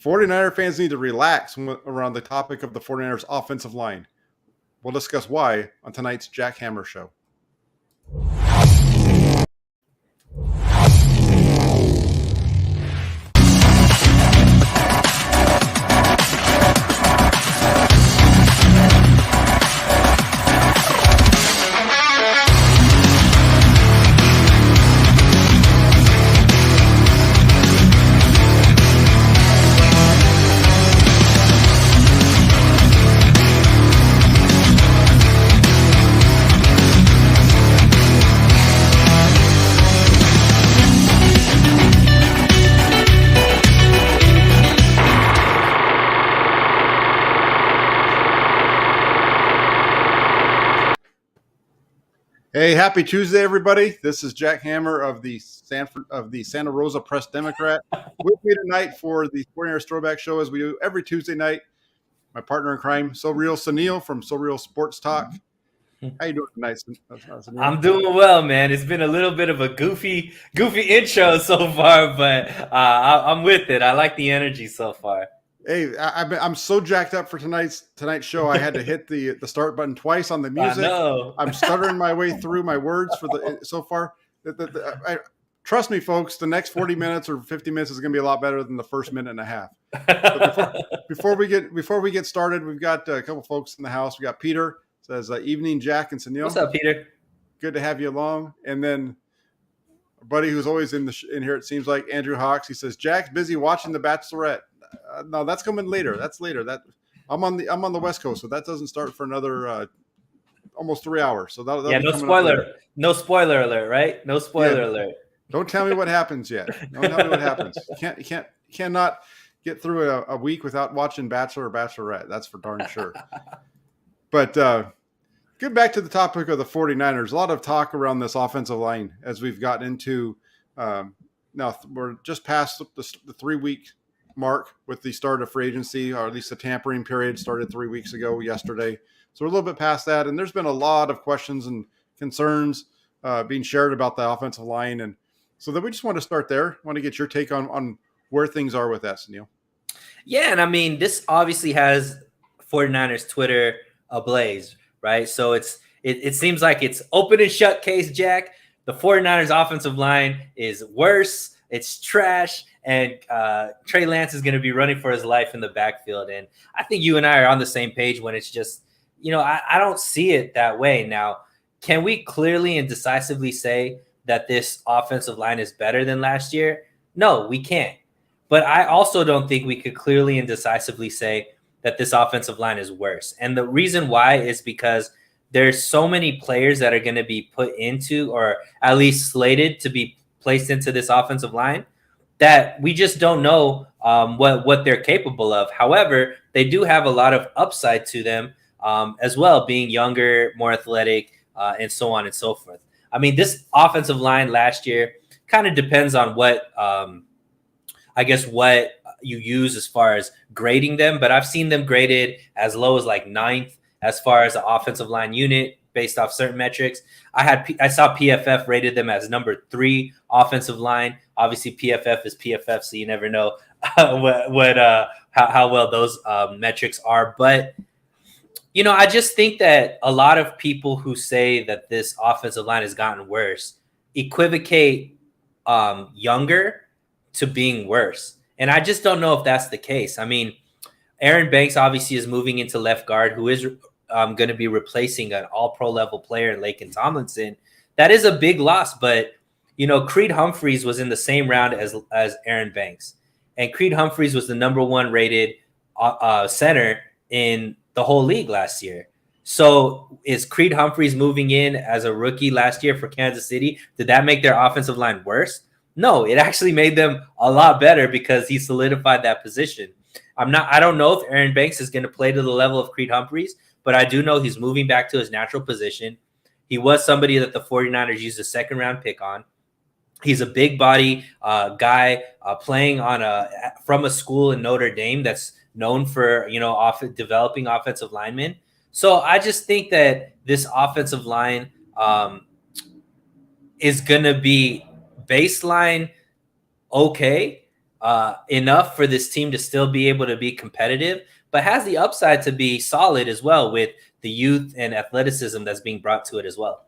49er fans need to relax around the topic of the 49ers offensive line. We'll discuss why on tonight's Jack Hammer Show. Hey, happy Tuesday, everybody! This is Jack Hammer of the Santa Rosa Press Democrat. With me tonight for the 49ers Throwback Show, as we do every Tuesday night. My partner in crime, So Real Suneil from So Real Sports Talk. How you doing tonight, Suneil? I'm doing well, man. It's been a little bit of a goofy intro so far, but I'm with it. I like the energy so far. Hey, I'm so jacked up for tonight's show. I had to hit the start button twice on the music. I know. I'm stuttering my way through my words so far. Trust me, folks. The next 40 minutes or 50 minutes is going to be a lot better than the first minute and a half. Before we get started, we've got a couple folks in the house. We got Peter says, "Evening, Jack and Suneil." What's up, Peter? Good to have you along. And then our buddy who's always in here, it seems like, Andrew Hawks. He says, "Jack's busy watching The Bachelorette." No, that's coming later. That's later. I'm on the West Coast, so that doesn't start for another almost 3 hours. So that'll no spoiler alert, right? No spoiler alert. Don't tell me what happens yet. Don't tell me what happens. You cannot get through a week without watching Bachelor or Bachelorette. That's for darn sure. But get back to the topic of the 49ers. A lot of talk around this offensive line as we've gotten into now. We're just past the 3-week mark with the start of free agency, or at least the tampering period started 3 weeks ago yesterday. So we're a little bit past that, and there's been a lot of questions and concerns being shared about the offensive line, and so that we just want to start there. I want to get your take on where things are with that, Suneil. Yeah, and I mean, this obviously has 49ers Twitter ablaze, right? So it seems like it's open and shut case, Jack. The 49ers offensive line is worse. It's trash, and Trey Lance is going to be running for his life in the backfield. And I think you and I are on the same page when it's just, I don't see it that way. Now, can we clearly and decisively say that this offensive line is better than last year? No, we can't. But I also don't think we could clearly and decisively say that this offensive line is worse. And the reason why is because there's so many players that are going to be put into, or at least slated to be placed into this offensive line, that we just don't know what they're capable of. However, they do have a lot of upside to them as well, being younger, more athletic, and so on and so forth. I mean, this offensive line last year kind of depends on what you use as far as grading them, but I've seen them graded as low as like 9th as far as the offensive line unit based off certain metrics. I saw PFF rated them as number 3 offensive line. Obviously, PFF is PFF, so you never know how well those metrics are. But I just think that a lot of people who say that this offensive line has gotten worse equivocate younger to being worse, and I just don't know if that's the case. I mean, Aaron Banks obviously is moving into left guard, who is going to be replacing an all-pro level player in Laken Tomlinson. That is a big loss, but Creed Humphreys was in the same round as Aaron Banks, and Creed Humphreys was the number 1 rated center in the whole league last year. So is Creed Humphreys moving in as a rookie last year for Kansas City? Did that make their offensive line worse? No, it actually made them a lot better because he solidified that position. I don't know if Aaron Banks is going to play to the level of Creed Humphreys, but I do know he's moving back to his natural position. He was somebody that the 49ers used a 2nd-round pick on. He's a big body guy playing from a school in Notre Dame that's known for developing offensive linemen. So I just think that this offensive line is gonna be baseline okay. enough for this team to still be able to be competitive, but has the upside to be solid as well with the youth and athleticism that's being brought to it as well.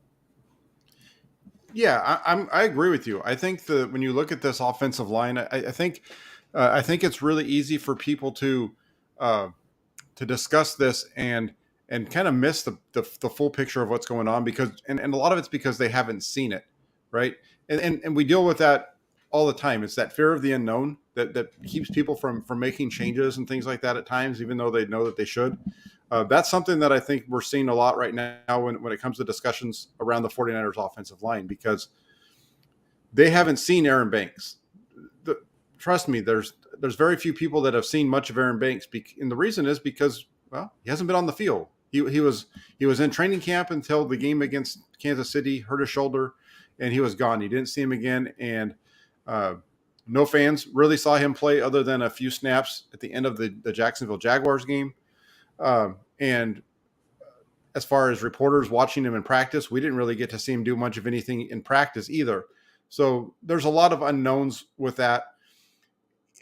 Yeah, I agree with you. I think that when you look at this offensive line, I think it's really easy for people uh, to discuss this and kind of miss the full picture of what's going on because and a lot of it's because they haven't seen it, right? And we deal with that all the time. It's that fear of the unknown that keeps people from making changes and things like that at times, even though they know that they should. That's something that I think we're seeing a lot right now when it comes to discussions around the 49ers offensive line because they haven't seen Aaron Banks. Trust me, there's very few people that have seen much of Aaron Banks, and the reason is because, well, he hasn't been on the field. He was in training camp until the game against Kansas City, hurt his shoulder, and he was gone. You didn't see him again, and no fans really saw him play other than a few snaps at the end of the Jacksonville Jaguars game. And as far as reporters watching him in practice, we didn't really get to see him do much of anything in practice either. So there's a lot of unknowns with that.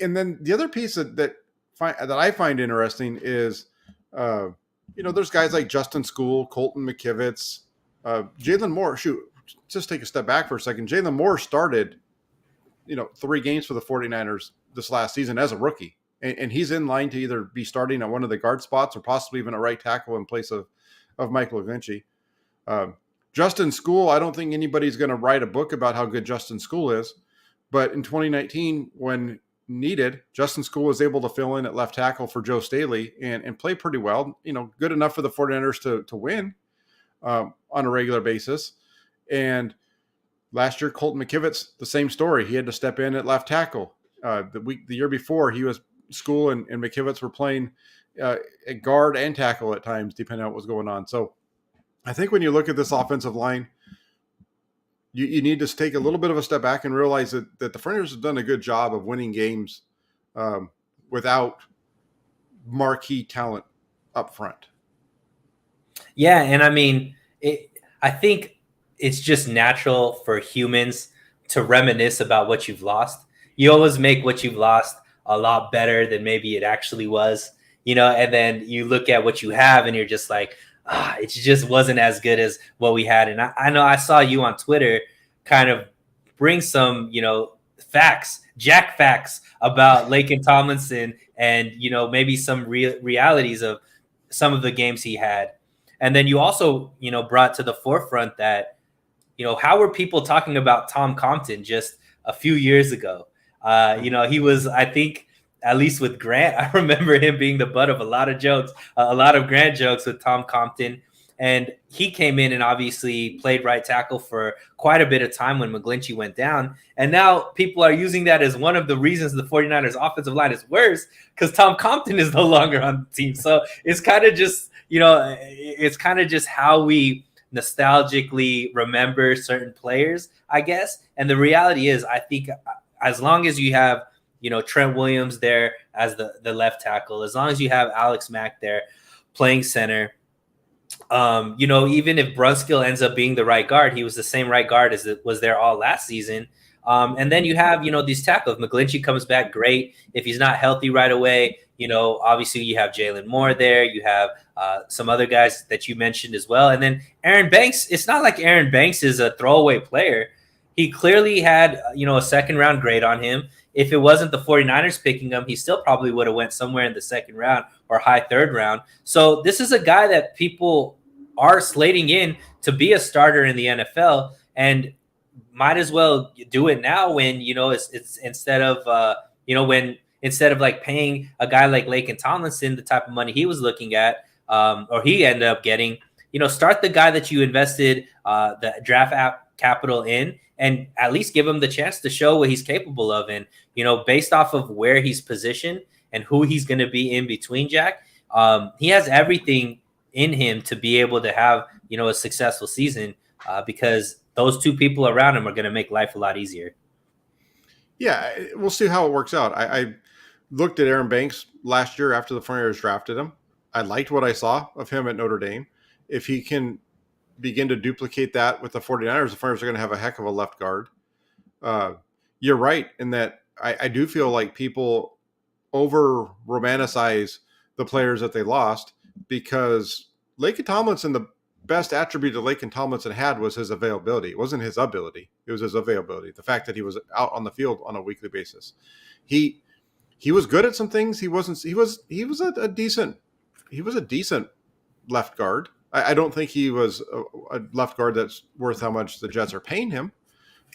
And then the other piece that I find interesting is, there's guys like Justin School, Colton McKivitz, Jalen Moore. Shoot, just take a step back for a second. Jalen Moore started, 3 games for the 49ers this last season as a rookie. And he's in line to either be starting at one of the guard spots or possibly even a right tackle in place of Michael Vinci. Justin School, I don't think anybody's going to write a book about how good Justin School is. But in 2019, when needed, Justin School was able to fill in at left tackle for Joe Staley and play pretty well, good enough for the 49ers to win on a regular basis. And last year, Colton McKivitz, the same story. He had to step in at left tackle. The year before, he was School and McKivitz were playing at guard and tackle at times, depending on what was going on. So I think when you look at this offensive line, you need to take a little bit of a step back and realize that the 49ers have done a good job of winning games without marquee talent up front. Yeah, and I mean, I think it's just natural for humans to reminisce about what you've lost. You always make what you've lost a lot better than maybe it actually was, and then you look at what you have and you're just like, it just wasn't as good as what we had. And I know I saw you on Twitter kind of bring some, jack facts about Laken Tomlinson and, maybe some realities of some of the games he had. And then you also, brought to the forefront that, how were people talking about Tom Compton just a few years ago? He was, I think, at least with Grant, I remember him being the butt of a lot of jokes, a lot of Grant jokes with Tom Compton. And he came in and obviously played right tackle for quite a bit of time when McGlinchey went down. And now people are using that as one of the reasons the 49ers offensive line is worse because Tom Compton is no longer on the team. So it's kind of just, how we nostalgically remember certain players, I guess. And the reality is, I think as long as you have, Trent Williams there as the left tackle, as long as you have Alex Mack there playing center, even if Brunskill ends up being the right guard, he was the same right guard as it was there all last season. And then you have, these tackles. McGlinchey comes back great. If he's not healthy right away, obviously you have Jalen Moore there. You have some other guys that you mentioned as well. And then Aaron Banks, it's not like Aaron Banks is a throwaway player. He clearly had, a second round grade on him. If it wasn't the 49ers picking him, he still probably would have went somewhere in the second round or high third round. So this is a guy that people are slating in to be a starter in the NFL and might as well do it now when, it's instead of like paying a guy like Laken Tomlinson the type of money he was looking at or he ended up getting, start the guy that you invested the draft capital in and at least give him the chance to show what he's capable of. And, based off of where he's positioned and who he's going to be in between, Jack, he has everything in him to be able to have, a successful season because those two people around him are going to make life a lot easier. Yeah, we'll see how it works out. I looked at Aaron Banks last year after the 49ers drafted him. I liked what I saw of him at Notre Dame. If he can begin to duplicate that with the 49ers are going to have a heck of a left guard. You're right in that I do feel like people over romanticize the players that they lost, because Laken Tomlinson, the best attribute that Laken Tomlinson had was his availability. It wasn't his ability; it was his availability. The fact that he was out on the field on a weekly basis. He was good at some things. He wasn't. He was a decent. He was a decent left guard. I don't think he was a left guard that's worth how much the Jets are paying him.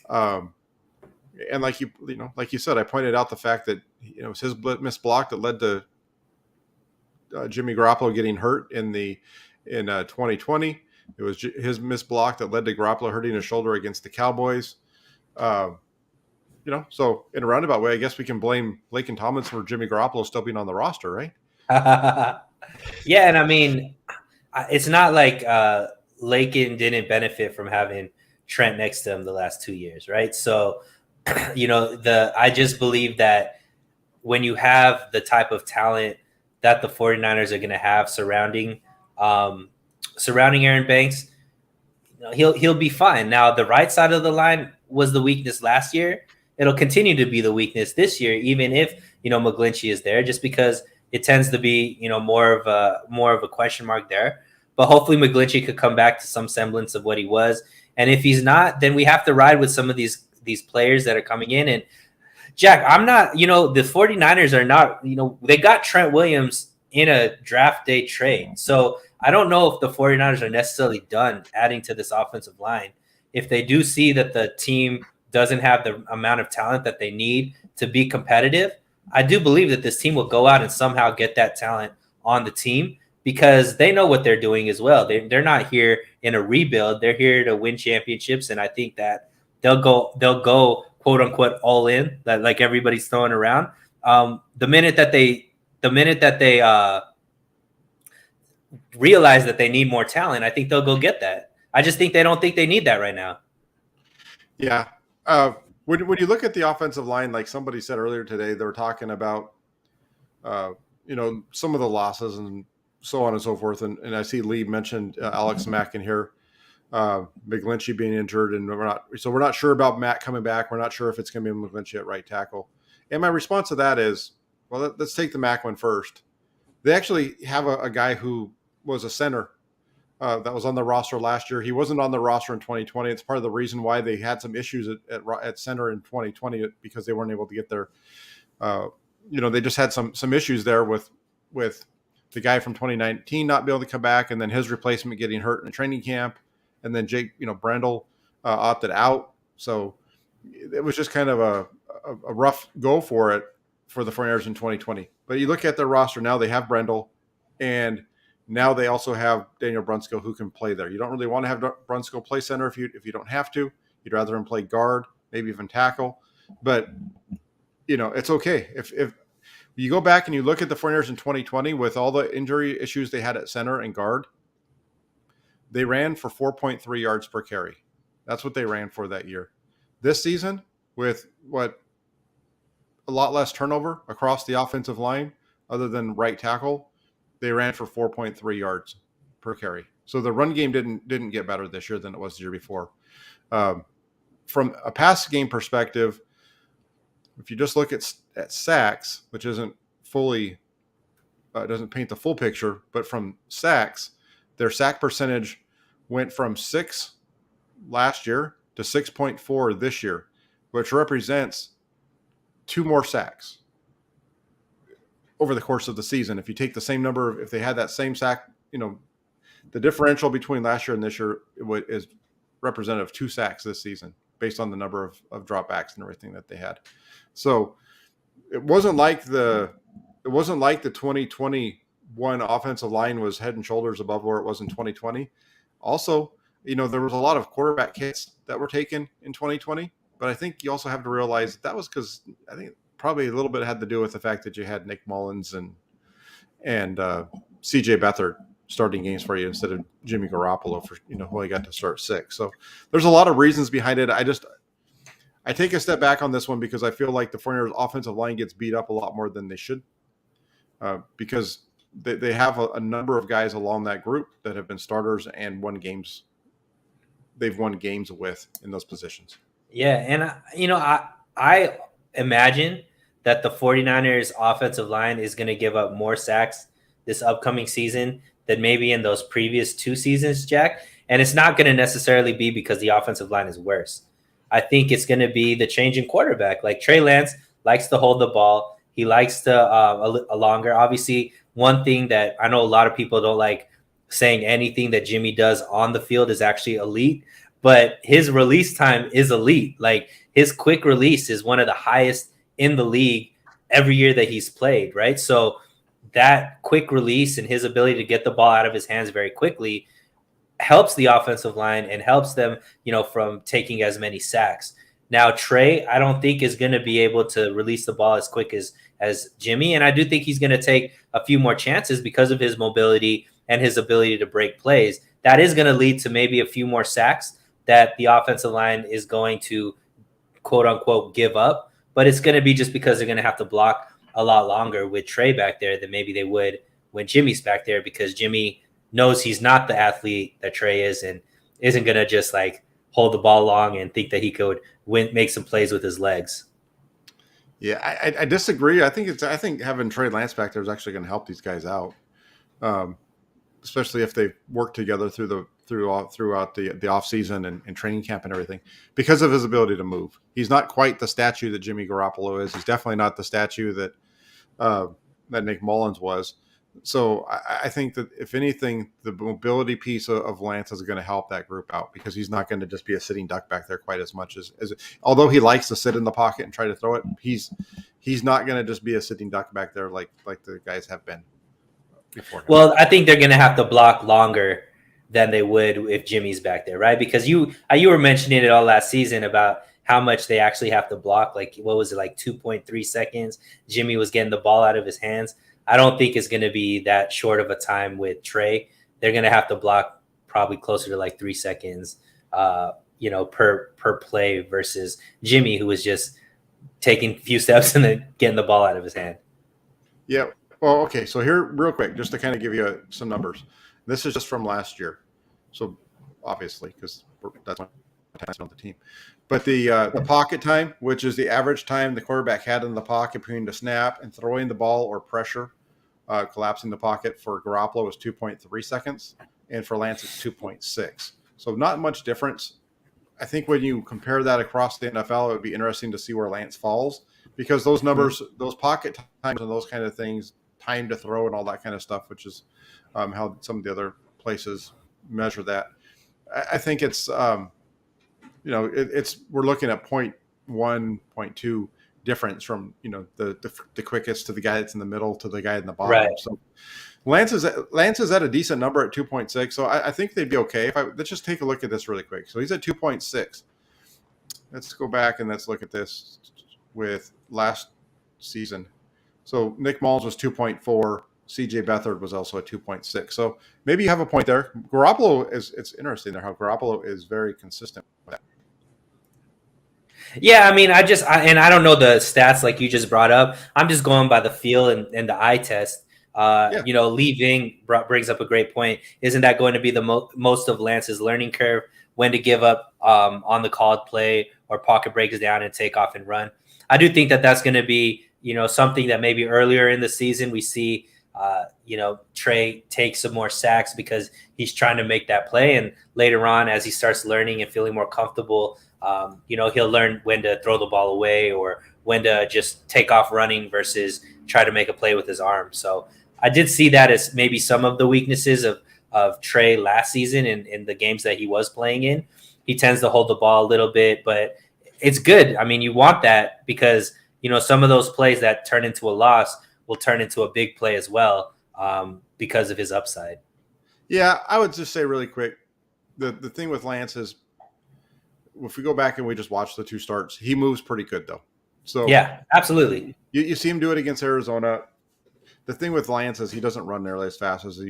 And like you said, I pointed out the fact that it was his missed block that led to Jimmy Garoppolo getting hurt in 2020. It was his missed block that led to Garoppolo hurting his shoulder against the Cowboys. So in a roundabout way, I guess we can blame Laken Tomlinson for Jimmy Garoppolo still being on the roster, right? Yeah, and I mean, it's not like Laken didn't benefit from having Trent next to him the last 2 years, right? So, I just believe that when you have the type of talent that the 49ers are going to have surrounding Aaron Banks, he'll be fine. Now, the right side of the line was the weakness last year. It'll continue to be the weakness this year, even if McGlinchey is there, just because it tends to be more of a question mark there. But hopefully McGlinchey could come back to some semblance of what he was. And if he's not, then we have to ride with some of these players that are coming in. And Jack, I'm not, the 49ers are not, they got Trent Williams in a draft day trade. So I don't know if the 49ers are necessarily done adding to this offensive line. If they do see that the team doesn't have the amount of talent that they need to be competitive, I do believe that this team will go out and somehow get that talent on the team, because they know what they're doing as well. They're not here in a rebuild. They're here to win championships. And I think that they'll go quote unquote all in, like everybody's throwing around. The minute that they realize that they need more talent, I think they'll go get that. I just think they don't think they need that right now. Yeah. When you look at the offensive line, like somebody said earlier today, they were talking about, some of the losses and so on and so forth. And I see Lee mentioned Alex Mack in here, McGlinchey being injured, and we're not sure about Matt coming back. We're not sure if it's going to be McGlinchey at right tackle. And my response to that is, well, let's take the Mack one first. They actually have a guy who was a center that was on the roster last year. He wasn't on the roster in 2020. It's part of the reason why they had some issues at center in 2020, because they weren't able to get their, they just had some issues there with the guy from 2019 not be able to come back, and then his replacement getting hurt in training camp, and then Jake, Brendel opted out. So it was just kind of a rough go for the 49ers in 2020. But you look at their roster now, they have Brendel, and now they also have Daniel Brunskill, who can play there. You don't really want to have Brunskill play center if you don't have to. You'd rather him play guard, maybe even tackle. But it's okay if you go back and you look at the 49ers in 2020 with all the injury issues they had at center and guard. They ran for 4.3 yards per carry. That's what they ran for that year. This season, with a lot less turnover across the offensive line, other than right tackle, they ran for 4.3 yards per carry. So the run game didn't get better this year than it was the year before. From a pass game perspective, if you just look at sacks, which isn't fully doesn't paint the full picture, but from sacks, their sack percentage went from 6 last year to 6.4 this year, which represents 2 more sacks over the course of the season. If you take the same number, if they had that same sack, the differential between last year and this year is representative of 2 sacks this season, based on the number of dropbacks and everything that they had. So it wasn't like the 2021 offensive line was head and shoulders above where it was in 2020. Also, there was a lot of quarterback hits that were taken in 2020, but I think you also have to realize that was because I think probably a little bit had to do with the fact that you had Nick Mullins and CJ Beathard starting games for you instead of Jimmy Garoppolo for who I got to start 6. So there's a lot of reasons behind it. I take a step back on this one because I feel like the 49ers offensive line gets beat up a lot more than they should, because they have a number of guys along that group that have been starters and won games. They've won games with in those positions. Yeah, and I imagine that the 49ers offensive line is going to give up more sacks this upcoming season than maybe in those previous 2 seasons, Jack. And it's not going to necessarily be because the offensive line is worse. I think it's going to be the change in quarterback. Like Trey Lance likes to hold the ball. He likes to a longer. Obviously, one thing that I know a lot of people don't like saying anything that Jimmy does on the field is actually elite, but his release time is elite. Like his quick release is one of the highest in the league every year that he's played, right? So that quick release and his ability to get the ball out of his hands very quickly helps the offensive line and helps them, from taking as many sacks. Now, Trey, I don't think is going to be able to release the ball as quick as Jimmy, and I do think he's going to take a few more chances because of his mobility and his ability to break plays. That is going to lead to maybe a few more sacks that the offensive line is going to, quote unquote, give up, but it's going to be just because they're going to have to block a lot longer with Trey back there than maybe they would when Jimmy's back there, because Jimmy knows he's not the athlete that Trey is and isn't going to just like hold the ball long and think that he could make some plays with his legs. Yeah, I disagree. I think having Trey Lance back there is actually going to help these guys out, especially if they work together throughout the off season and training camp and everything, because of his ability to move. He's not quite the statue that Jimmy Garoppolo is. He's definitely not the statue that Nick Mullins was. So I think that if anything, the mobility piece of Lance is going to help that group out, because he's not going to just be a sitting duck back there quite as much as although he likes to sit in the pocket and try to throw it, he's not going to just be a sitting duck back there like the guys have been before. Well, I think they're going to have to block longer than they would if Jimmy's back there, right? Because you were mentioning it all last season about how much they actually have to block. Like, what was it, like 2.3 seconds? Jimmy was getting the ball out of his hands. I don't think it's going to be that short of a time with Trey. They're going to have to block probably closer to like 3 seconds, per play versus Jimmy, who was just taking a few steps and then getting the ball out of his hand. Yeah. Well, okay. So here, real quick, just to kind of give you some numbers. This is just from last year. So obviously, because that's my time on the team. But the pocket time, which is the average time the quarterback had in the pocket between the snap and throwing the ball or pressure, collapsing the pocket, for Garoppolo was 2.3 seconds, and for Lance it's 2.6. So not much difference. I think when you compare that across the NFL, it would be interesting to see where Lance falls, because those numbers, those pocket times and those kind of things, time to throw and all that kind of stuff, which is how some of the other places measure that. I think it's it's we're looking at 0.1, 0.2 difference from the quickest to the guy that's in the middle to the guy in the bottom. Right. So Lance is at a decent number at 2.6. So I think they'd be okay. Let's just take a look at this really quick. So he's at 2.6. Let's go back and let's look at this with last season. So Nick Mullins was 2.4. CJ Beathard was also at 2.6. So maybe you have a point there. Garoppolo it's interesting there how Garoppolo is very consistent with that. Yeah, I mean, I don't know the stats like you just brought up. I'm just going by the feel and the eye test. Lee Ving brings up a great point. Isn't that going to be the most of Lance's learning curve, when to give up on the called play or pocket breaks down and take off and run? I do think that that's going to be, something that maybe earlier in the season we see, Trey take some more sacks because he's trying to make that play. And later on, as he starts learning and feeling more comfortable, he'll learn when to throw the ball away or when to just take off running versus try to make a play with his arm. So I did see that as maybe some of the weaknesses of Trey last season in the games that he was playing in. He tends to hold the ball a little bit, but it's good. I mean, you want that because, some of those plays that turn into a loss will turn into a big play as well, because of his upside. Yeah, I would just say really quick, the thing with Lance is, if we go back and we just watch the two starts, he moves pretty good though. So yeah, absolutely. You see him do it against Arizona. The thing with Lance is he doesn't run nearly as fast as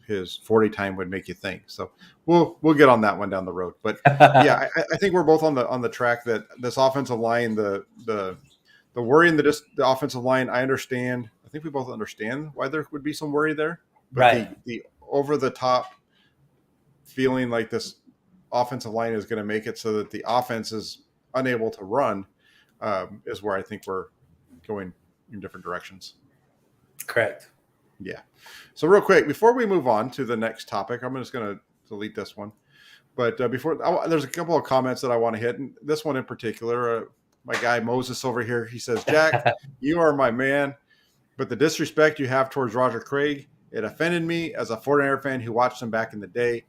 his 40 time would make you think. So we'll get on that one down the road. But yeah, I think we're both on the track that this offensive line, the worry in the offensive line, I understand. I think we both understand why there would be some worry there. But right. The over the top feeling like this offensive line is going to make it so that the offense is unable to run. is where I think we're going in different directions. Correct. Yeah. So real quick, before we move on to the next topic, I'm just going to delete this one. But there's a couple of comments that I want to hit. And this one in particular, my guy Moses over here, he says, Jack, you are my man. But the disrespect you have towards Roger Craig, it offended me as a 49er fan who watched him back in the day.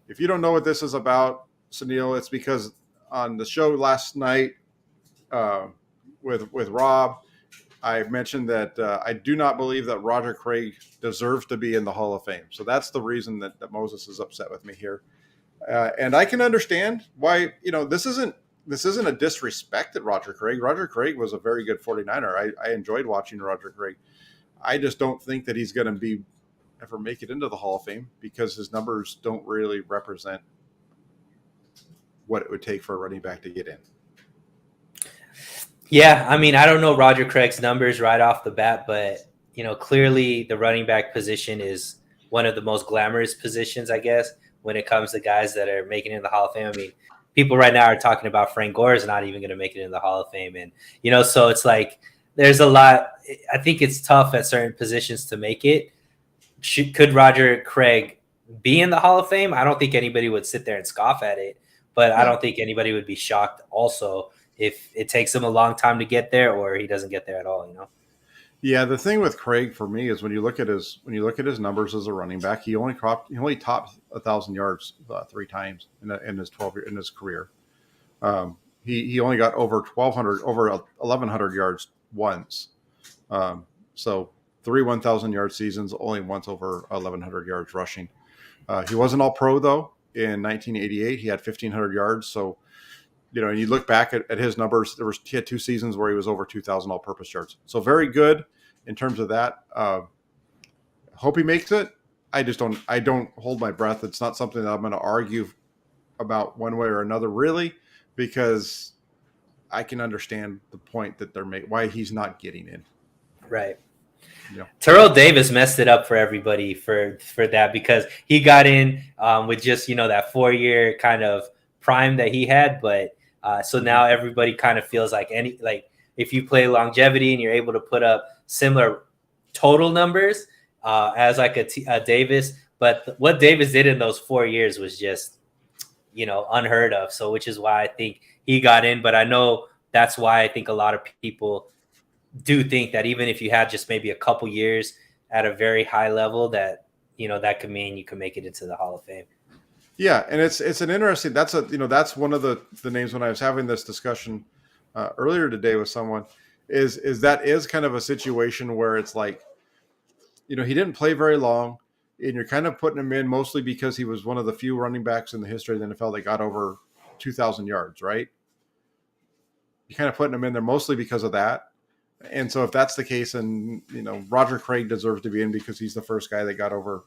If you don't know what this is about, Suneil, it's because on the show last night with Rob, I mentioned that I do not believe that Roger Craig deserves to be in the Hall of Fame. So that's the reason that Moses is upset with me here. And I can understand why, this isn't a disrespect at Roger Craig. Roger Craig was a very good 49er. I enjoyed watching Roger Craig. I just don't think that he's going to ever make it into the Hall of Fame because his numbers don't really represent what it would take for a running back to get in. Yeah, I mean, I don't know Roger Craig's numbers right off the bat, but, clearly the running back position is one of the most glamorous positions, I guess, when it comes to guys that are making it in the Hall of Fame. I mean, people right now are talking about Frank Gore is not even going to make it in the Hall of Fame. And, so it's like there's a lot. I think it's tough at certain positions to make it. Could Roger Craig be in the Hall of Fame? I don't think anybody would sit there and scoff at it, but I don't think anybody would be shocked also if it takes him a long time to get there or he doesn't get there at all, Yeah, the thing with Craig for me is when you look at his numbers as a running back, he only topped 1,000 yards 3 times in his career. He only got over 1,100 yards once. So 3 1,000 yard seasons, only once over 1,100 yards rushing. He wasn't all pro though. In 1988, he had 1,500 yards. So, and you look back at his numbers, he had 2 seasons where he was over 2,000 all-purpose yards. So very good in terms of that. Hope he makes it. I don't hold my breath. It's not something that I'm going to argue about one way or another, really, because I can understand the point that they're making, why he's not getting in. Right. Yeah. Terrell Davis messed it up for everybody for that because he got in with just, that 4-year kind of prime that he had. But so now everybody kind of feels like if you play longevity and you're able to put up similar total numbers as like a Davis. But what Davis did in those 4 years was just, unheard of. So which is why I think he got in. But I know that's why I think a lot of people do think that even if you had just maybe a couple years at a very high level that, that could mean you can make it into the Hall of Fame. Yeah. And it's an interesting, that's one of the names when I was having this discussion earlier today with someone is kind of a situation where it's like, he didn't play very long and you're kind of putting him in mostly because he was one of the few running backs in the history of the NFL that got over 2,000 yards, right? You're kind of putting him in there mostly because of that. And so if that's the case, and, Roger Craig deserves to be in because he's the first guy that got over,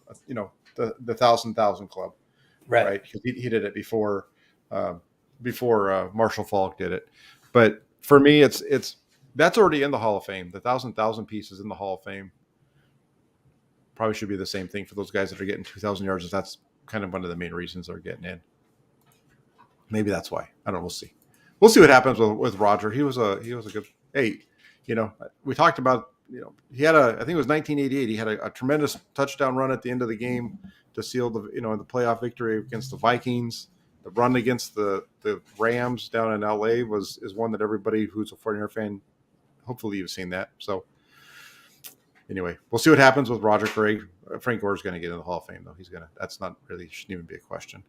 the 1,000 club, right? Because he did it before Marshall Faulk did it. But for me, that's already in the Hall of Fame. The 1,000 piece is in the Hall of Fame. Probably should be the same thing for those guys that are getting 2,000 yards. If that's kind of one of the main reasons they're getting in. Maybe that's why. I don't know. We'll see. We'll see what happens with Roger. He was a good. Hey, we talked about. He had I think it was 1988. He had a tremendous touchdown run at the end of the game to seal the the playoff victory against the Vikings. The run against the Rams down in LA is one that everybody who's a 49er fan, hopefully you've seen that. So anyway, we'll see what happens with Roger Craig. Frank Gore's going to get in the Hall of Fame though. That's not really, shouldn't even be a question.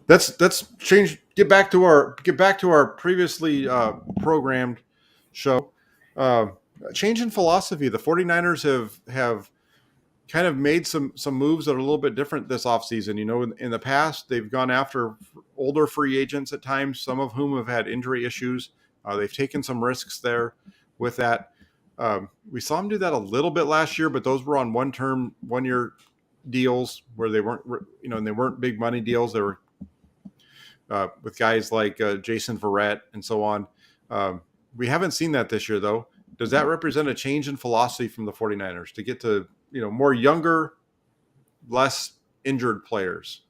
Let's change. Get back to our previously programmed show. Change in philosophy. The 49ers have kind of made some moves that are a little bit different this offseason. In the past, they've gone after older free agents at times, some of whom have had injury issues. They've taken some risks there with that. We saw them do that a little bit last year, but those were on 1-year deals where they weren't, and they weren't big money deals. They were with guys like Jason Verrett and so on. We haven't seen that this year, though. Does that represent a change in philosophy from the 49ers to get to, more younger, less injured players?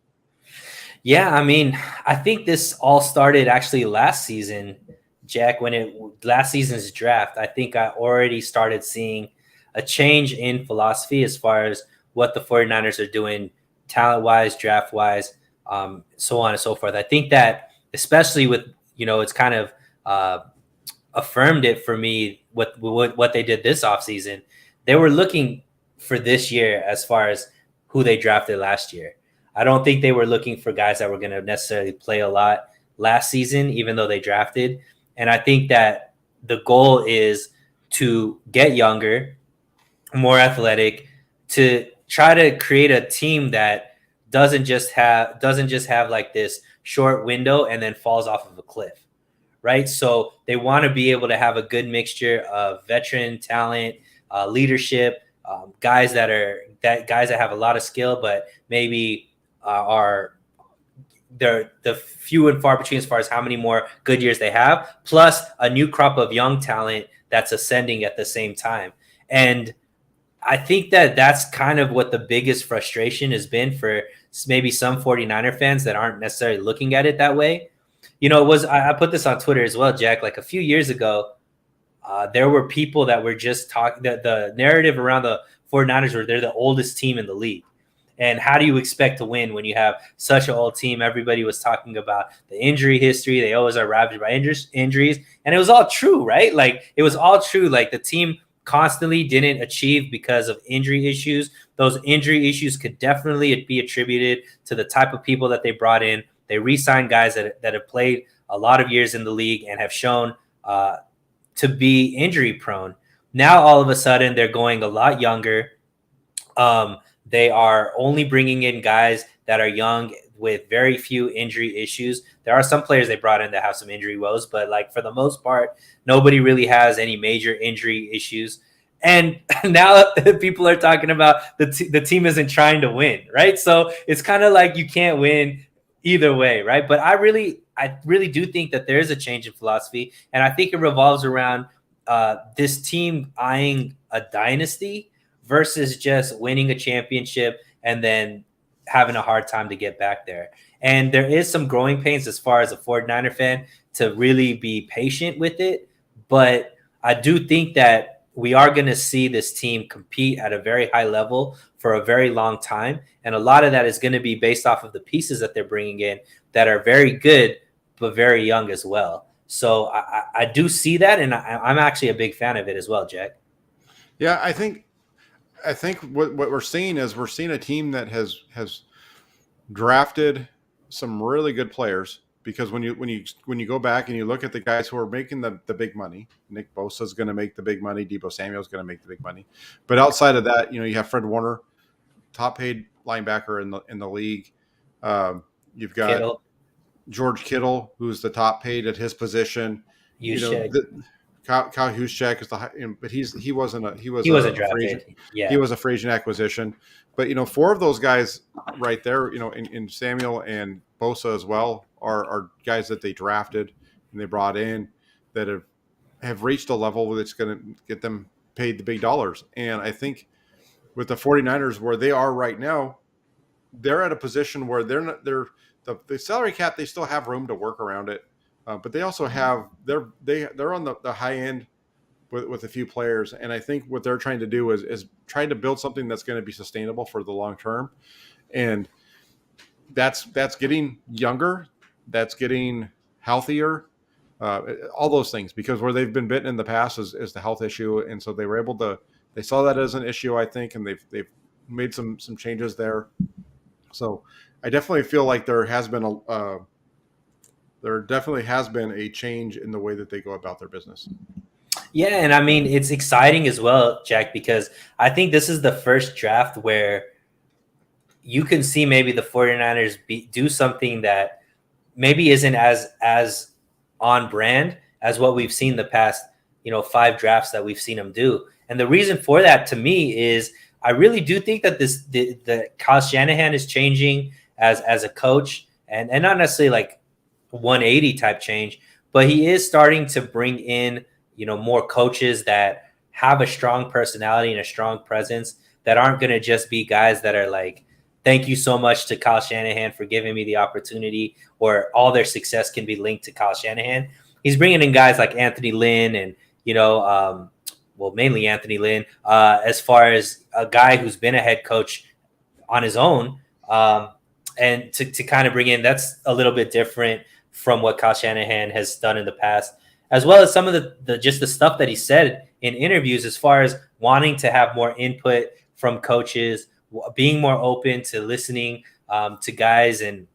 Yeah, I mean, I think this all started actually last season Jack, last season's draft, I think I already started seeing a change in philosophy as far as what the 49ers are doing talent-wise, draft-wise, so on and so forth. I think that especially with, it's kind of affirmed it for me what they did this offseason. They were looking for this year as far as who they drafted last year. I don't think they were looking for guys that were going to necessarily play a lot last season, even though they drafted. And I think that the goal is to get younger, more athletic, to try to create a team that doesn't just have like this short window and then falls off of a cliff, right? So they want to be able to have a good mixture of veteran talent, leadership, guys that have a lot of skill, but maybe are they're the few and far between as far as how many more good years they have, plus a new crop of young talent that's ascending at the same time. And I think that that's kind of what the biggest frustration has been for maybe some 49er fans that aren't necessarily looking at it that way. I put this on Twitter as well, Jack, like a few years ago, there were people that were just talking, the narrative around the 49ers were they're the oldest team in the league. And how do you expect to win when you have such an old team? Everybody was talking about the injury history. They always are ravaged by injuries. And it was all true, right? Like, it was all true. Like, the team constantly didn't achieve because of injury issues. Those injury issues could definitely be attributed to the type of people that they brought in. They re-signed guys that have played a lot of years in the league and have shown to be injury prone. Now, all of a sudden, they're going a lot younger. They are only bringing in guys that are young with very few injury issues. There are some players they brought in that have some injury woes, but like for the most part, nobody really has any major injury issues. And now people are talking about the team isn't trying to win, right? So it's kind of like you can't win either way, right? But I really do think that there is a change in philosophy, and I think it revolves around this team eyeing a dynasty versus just winning a championship and then having a hard time to get back there. And there is some growing pains as far as a 49er fan to really be patient with it. But I do think that we are going to see this team compete at a very high level for a very long time. And a lot of that is going to be based off of the pieces that they're bringing in that are very good, but very young as well. So I do see that. And I'm actually a big fan of it as well, Jack. Yeah, I think what we're seeing is we're seeing a team that has drafted some really good players, because when you go back and you look at the guys who are making the big money, Nick Bosa is going to make the big money, Deebo Samuel is going to make the big money, but outside of that, you have Fred Warner, top paid linebacker in the league. You've got Kittle. George Kittle, who's the top paid at his position. Kyle Juszczyk is but he wasn't drafted. He was a free agent acquisition. But four of those guys right there, in Samuel and Bosa as well, are guys that they drafted and they brought in that have reached a level that's going to get them paid the big dollars. And I think with the 49ers where they are right now, they're at a position where the salary cap, they still have room to work around it. But they also have they're on the high end with a few players, and I think what they're trying to do is trying to build something that's going to be sustainable for the long term, and that's getting younger, that's getting healthier, all those things, because where they've been bitten in the past is the health issue, and so they saw that as an issue, I think, and they've made some changes there. So I definitely feel like there definitely has been a change in the way that they go about their business. Yeah, and I mean, it's exciting as well, Jack, because I think this is the first draft where you can see maybe the 49ers do something that maybe isn't as on brand as what we've seen the past, 5 drafts that we've seen them do. And the reason for that, to me, is I really do think that the Kyle Shanahan is changing as a coach, and not necessarily like 180 type change, but he is starting to bring in, more coaches that have a strong personality and a strong presence, that aren't going to just be guys that are like, thank you so much to Kyle Shanahan for giving me the opportunity, or all their success can be linked to Kyle Shanahan. he's bringing in guys like Anthony Lynn and, mainly Anthony Lynn, as far as a guy who's been a head coach on his own. And to kind of bring in, that's a little bit different from what Kyle Shanahan has done in the past, as well as some of the stuff that he said in interviews as far as wanting to have more input from coaches, being more open to listening to guys and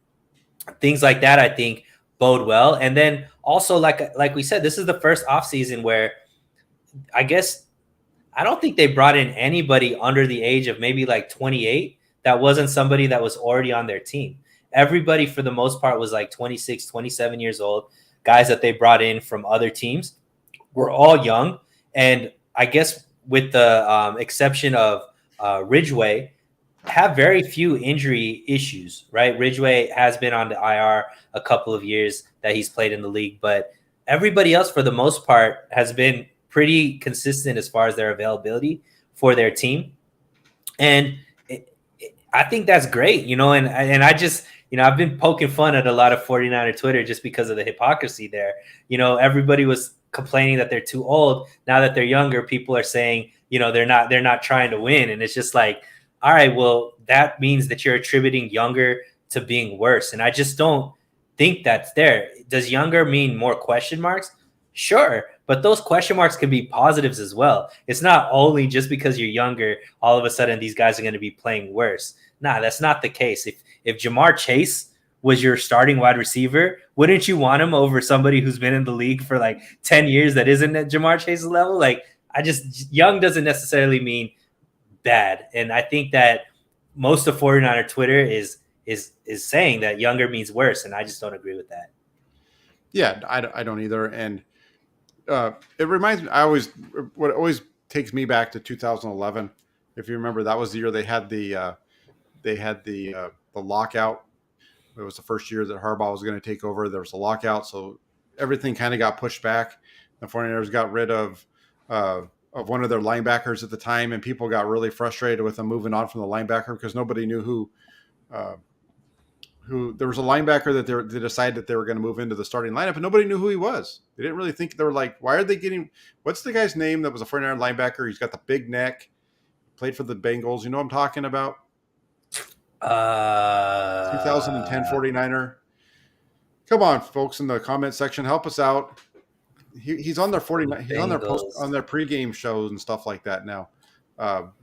things like that, I think bode well. And then also, like we said, this is the first offseason where I guess I don't think they brought in anybody under the age of maybe like 28 that wasn't somebody that was already on their team. Everybody, for the most part, was like 26, 27 years old. Guys that they brought in from other teams were all young. And I guess with the exception of Ridgeway, have very few injury issues, right? Ridgeway has been on the IR a couple of years that he's played in the league, but everybody else, for the most part, has been pretty consistent as far as their availability for their team. And I think that's great, and I just, I've been poking fun at a lot of 49er Twitter just because of the hypocrisy there. Everybody was complaining that they're too old. Now that they're younger, people are saying, they're not trying to win. And it's just like, all right, well, that means that you're attributing younger to being worse. And I just don't think that's there. Does younger mean more question marks? Sure. But those question marks can be positives as well. It's not only just because you're younger, all of a sudden these guys are going to be playing worse. Nah, that's not the case. If Jamar Chase was your starting wide receiver, wouldn't you want him over somebody who's been in the league for like 10 years that isn't at Jamar Chase's level? Like, young doesn't necessarily mean bad. And I think that most of 49er Twitter is saying that younger means worse, and I just don't agree with that. Yeah, I don't either. And it reminds me, what always takes me back to 2011. If you remember, that was the year they had the lockout. It was the first year that Harbaugh was going to take over. There was a lockout, so everything kind of got pushed back. The 49ers got rid of one of their linebackers at the time, and people got really frustrated with them moving on from the linebacker because nobody knew who there was a linebacker that they decided that they were going to move into the starting lineup, and nobody knew who he was. They didn't really think. They were like, why are they getting, what's the guy's name that was a 49er linebacker? He's got the big neck, played for the Bengals. You know what I'm talking about? 2010 49er. Come on, folks in the comment section, help us out. He's on their 49. He's on their pregame shows and stuff like that now.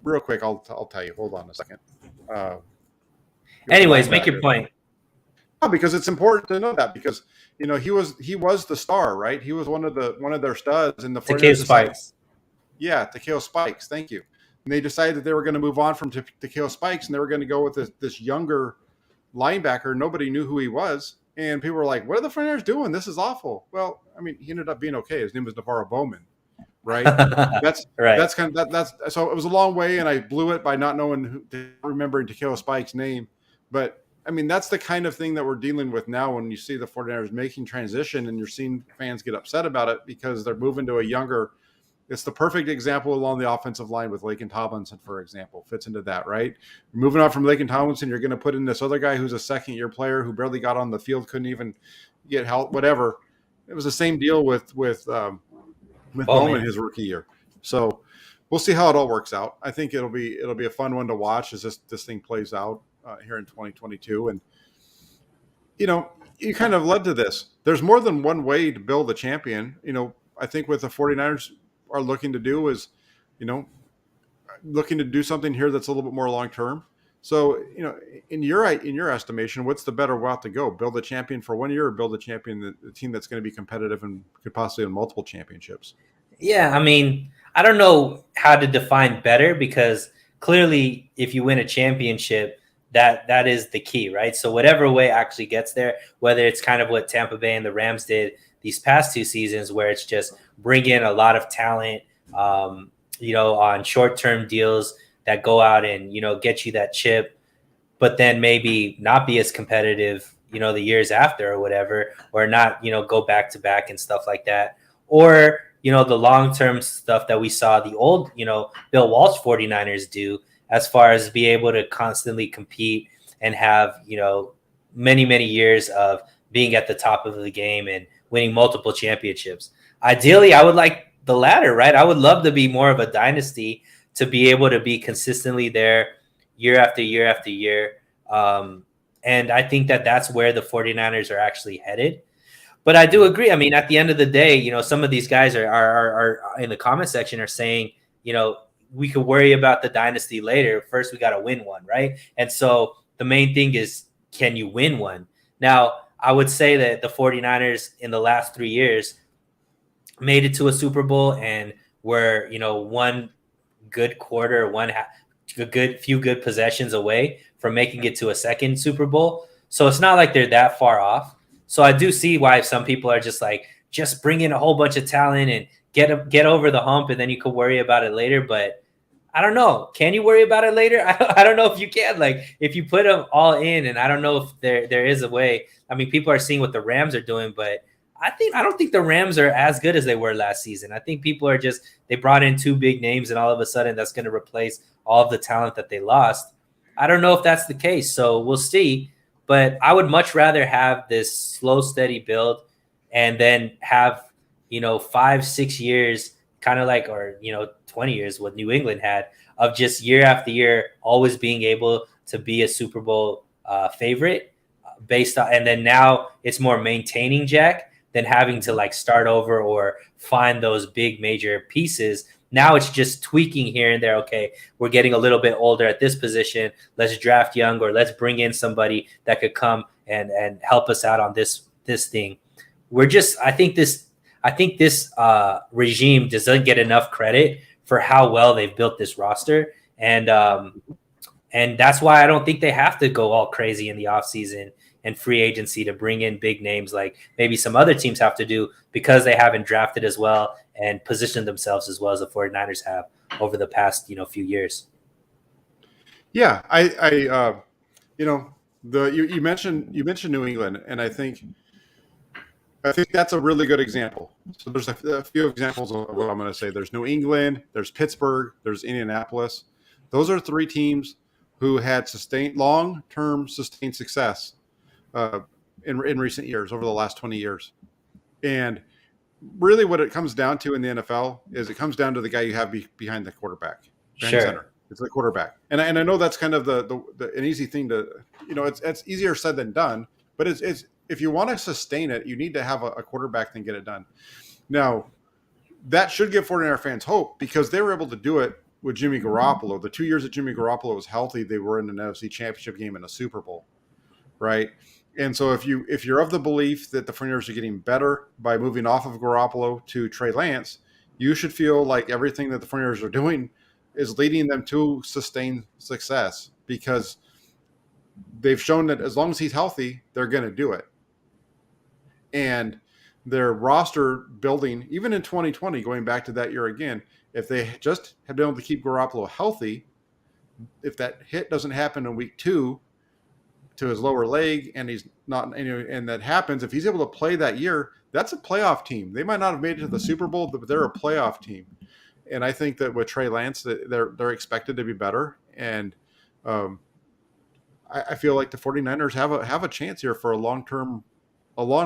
Real quick, I'll tell you. Hold on a second. Anyways, make your point. No, because it's important to know that, because he was the star, right? He was one of their studs in the Takeo Spikes. Yeah, Takeo Spikes. Thank you. And they decided that they were going to move on from Takeo Spikes, and they were going to go with this younger linebacker. Nobody knew who he was, and people were like, "What are the 49ers doing? This is awful." Well, I mean, he ended up being okay. His name was Navarro Bowman, right? That's right. That's kind of that's so it was a long way, and I blew it by not remembering Takeo Spikes' name. But I mean, that's the kind of thing that we're dealing with now when you see the 49ers making transition, and you're seeing fans get upset about it because they're moving to a younger. It's the perfect example along the offensive line with Laken Tomlinson, for example, fits into that, right? You're moving on from Laken Tomlinson, you're going to put in this other guy who's a second-year player who barely got on the field, couldn't even get help, whatever. It was the same deal with Bowman his rookie year. So we'll see how it all works out. I think it'll be a fun one to watch as this thing plays out here in 2022. And you kind of led to this. There's more than one way to build a champion. I think what the 49ers are looking to do is, looking to do something here that's a little bit more long term. So, in your estimation, what's the better route to go? Build a champion for 1 year, or build a champion, the team that's going to be competitive and could possibly win multiple championships? Yeah, I mean, I don't know how to define better, because clearly, if you win a championship, that is the key, right? So whatever way actually gets there, whether it's kind of what Tampa Bay and the Rams did these past 2 seasons, where it's just bring in a lot of talent, on short-term deals that go out and, get you that chip, but then maybe not be as competitive, the years after or whatever, or not, go back to back and stuff like that. Or, the long-term stuff that we saw the old, Bill Walsh 49ers do, as far as be able to constantly compete and have, many, many years of being at the top of the game and winning multiple championships. Ideally, I would like the latter, right? I would love to be more of a dynasty, to be able to be consistently there year after year after year. And I think that that's where the 49ers are actually headed. But I do agree. I mean, at the end of the day, you know, some of these guys are in the comment section are saying, you know, we could worry about the dynasty later. First, we got to win one, right? And so the main thing is, can you win one? Now, I would say that the 49ers in the last 3 years made it to a Super Bowl and were, you know, one good quarter, few good possessions away from making it to a second Super Bowl. So it's not like they're that far off. So I do see why some people are just like, just bring in a whole bunch of talent and get over the hump, and then you could worry about it later. But I don't know. Can you worry about it later? I don't know if you can. Like, if you put them all in, and I don't know if there is a way. I mean, people are seeing what the Rams are doing, but I don't think the Rams are as good as they were last season. I think people are just, they brought in 2 big names, and all of a sudden that's going to replace all of the talent that they lost. I don't know if that's the case, so we'll see. But I would much rather have this slow, steady build, and then have, you know, 5-6 years, kind of like, or, you know, 20 years, what New England had, of just year after year always being able to be a Super Bowl favorite based on, and then now it's more maintaining, Jack, than having to like start over or find those big major pieces. Now it's just tweaking here and there. Okay, we're getting a little bit older at this position. Let's draft young, or let's bring in somebody that could come and help us out on this thing. I think this regime doesn't get enough credit for how well they've built this roster. And that's why I don't think they have to go all crazy in the offseason and free agency to bring in big names like maybe some other teams have to do, because they haven't drafted as well and positioned themselves as well as the 49ers have over the past, you know, few years. Yeah, you mentioned New England, and I think that's a really good example. So there's a few examples of what I'm going to say. There's New England, there's Pittsburgh, there's Indianapolis. Those are 3 teams who had long-term sustained success in recent years, over the last 20 years. And really what it comes down to in the NFL is it comes down to the guy you have behind the quarterback, behind center. It's the quarterback. And I know that's kind of an easy thing to, you know, it's easier said than done, but it's if you want to sustain it, you need to have a quarterback that can get it done. Now, that should give 49er fans hope, because they were able to do it with Jimmy Garoppolo. The 2 years that Jimmy Garoppolo was healthy, they were in an NFC Championship game and a Super Bowl, right? And so if you're of the belief that the 49ers are getting better by moving off of Garoppolo to Trey Lance, you should feel like everything that the 49ers are doing is leading them to sustained success, because they've shown that as long as he's healthy, they're going to do it. And their roster building, even in 2020, going back to that year again, if they just had been able to keep Garoppolo healthy, if that hit doesn't happen in week 2 to his lower leg, and he's not, and that happens, if he's able to play that year, that's a playoff team. They might not have made it to the Super Bowl, but they're a playoff team. And I think that with Trey Lance, they're expected to be better. And I feel like the 49ers have a chance here for a long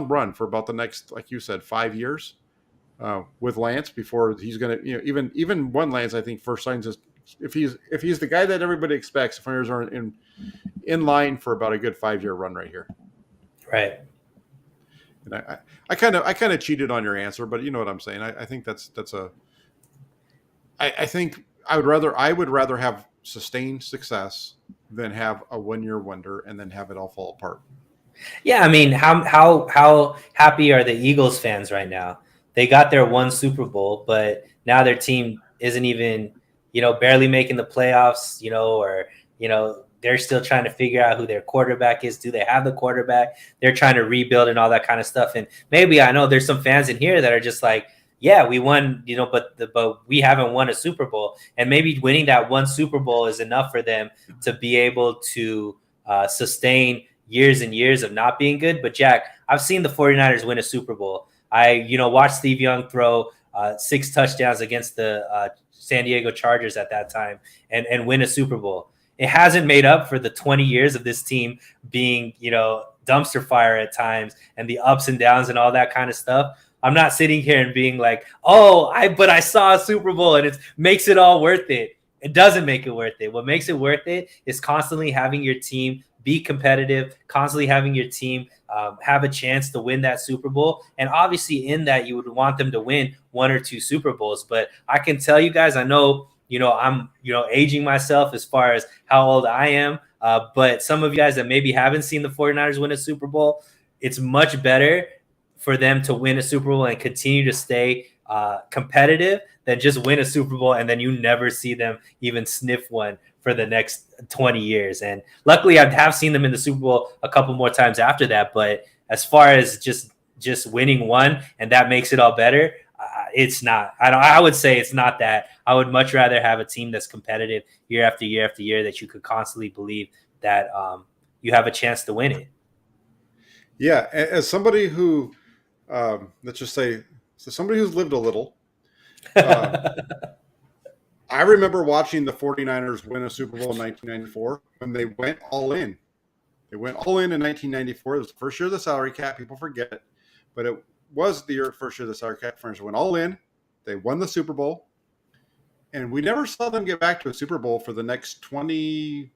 run for about the next, like you said, 5 years with Lance, before he's going to, you know, even one Lance, I think first signs is, if he's the guy that everybody expects, the 49ers are in line for about a good 5-year run right here. Right. And I kind of cheated on your answer, but you know what I'm saying. I think I think I would rather have sustained success than have a 1-year wonder and then have it all fall apart. Yeah, I mean, how happy are the Eagles fans right now? They got their 1 Super Bowl, but now their team isn't even, you know, barely making the playoffs, you know, or, you know, they're still trying to figure out who their quarterback is. Do they have the quarterback? They're trying to rebuild and all that kind of stuff. And maybe, I know there's some fans in here that are just like, yeah, we won, you know, but we haven't won a Super Bowl. And maybe winning that 1 Super Bowl is enough for them to be able to sustain years and years of not being good. But Jack, I've seen the 49ers win a Super Bowl. I, you know, watched Steve Young throw 6 touchdowns against the San Diego Chargers at that time and win a Super Bowl. It hasn't made up for the 20 years of this team being, you know, dumpster fire at times and the ups and downs and all that kind of stuff. I'm not sitting here and being like, but I saw a Super Bowl and it makes it all worth it. It doesn't make it worth it. What makes it worth it is constantly having your team be competitive, constantly having your team have a chance to win that Super Bowl. And obviously in that, you would want them to win 1 or 2 Super Bowls. But I can tell you guys, I know, I'm, aging myself as far as how old I am. But some of you guys that maybe haven't seen the 49ers win a Super Bowl, it's much better for them to win a Super Bowl and continue to stay competitive than just win a Super Bowl and then you never see them even sniff one for the next 20 years. And luckily I have seen them in the Super Bowl a couple more times after that. But as far as just winning one and that makes it all better, it's not. I would say it's not that. I would much rather have a team that's competitive year after year after year that you could constantly believe that you have a chance to win it. Yeah, as somebody who, let's just say, somebody who's lived a little, I remember watching the 49ers win a Super Bowl in 1994 when they went all in. They went all in 1994. It was the first year of the salary cap. People forget it. But it was the first year of the salary cap. 49ers went all in. They won the Super Bowl. And we never saw them get back to a Super Bowl for the next 20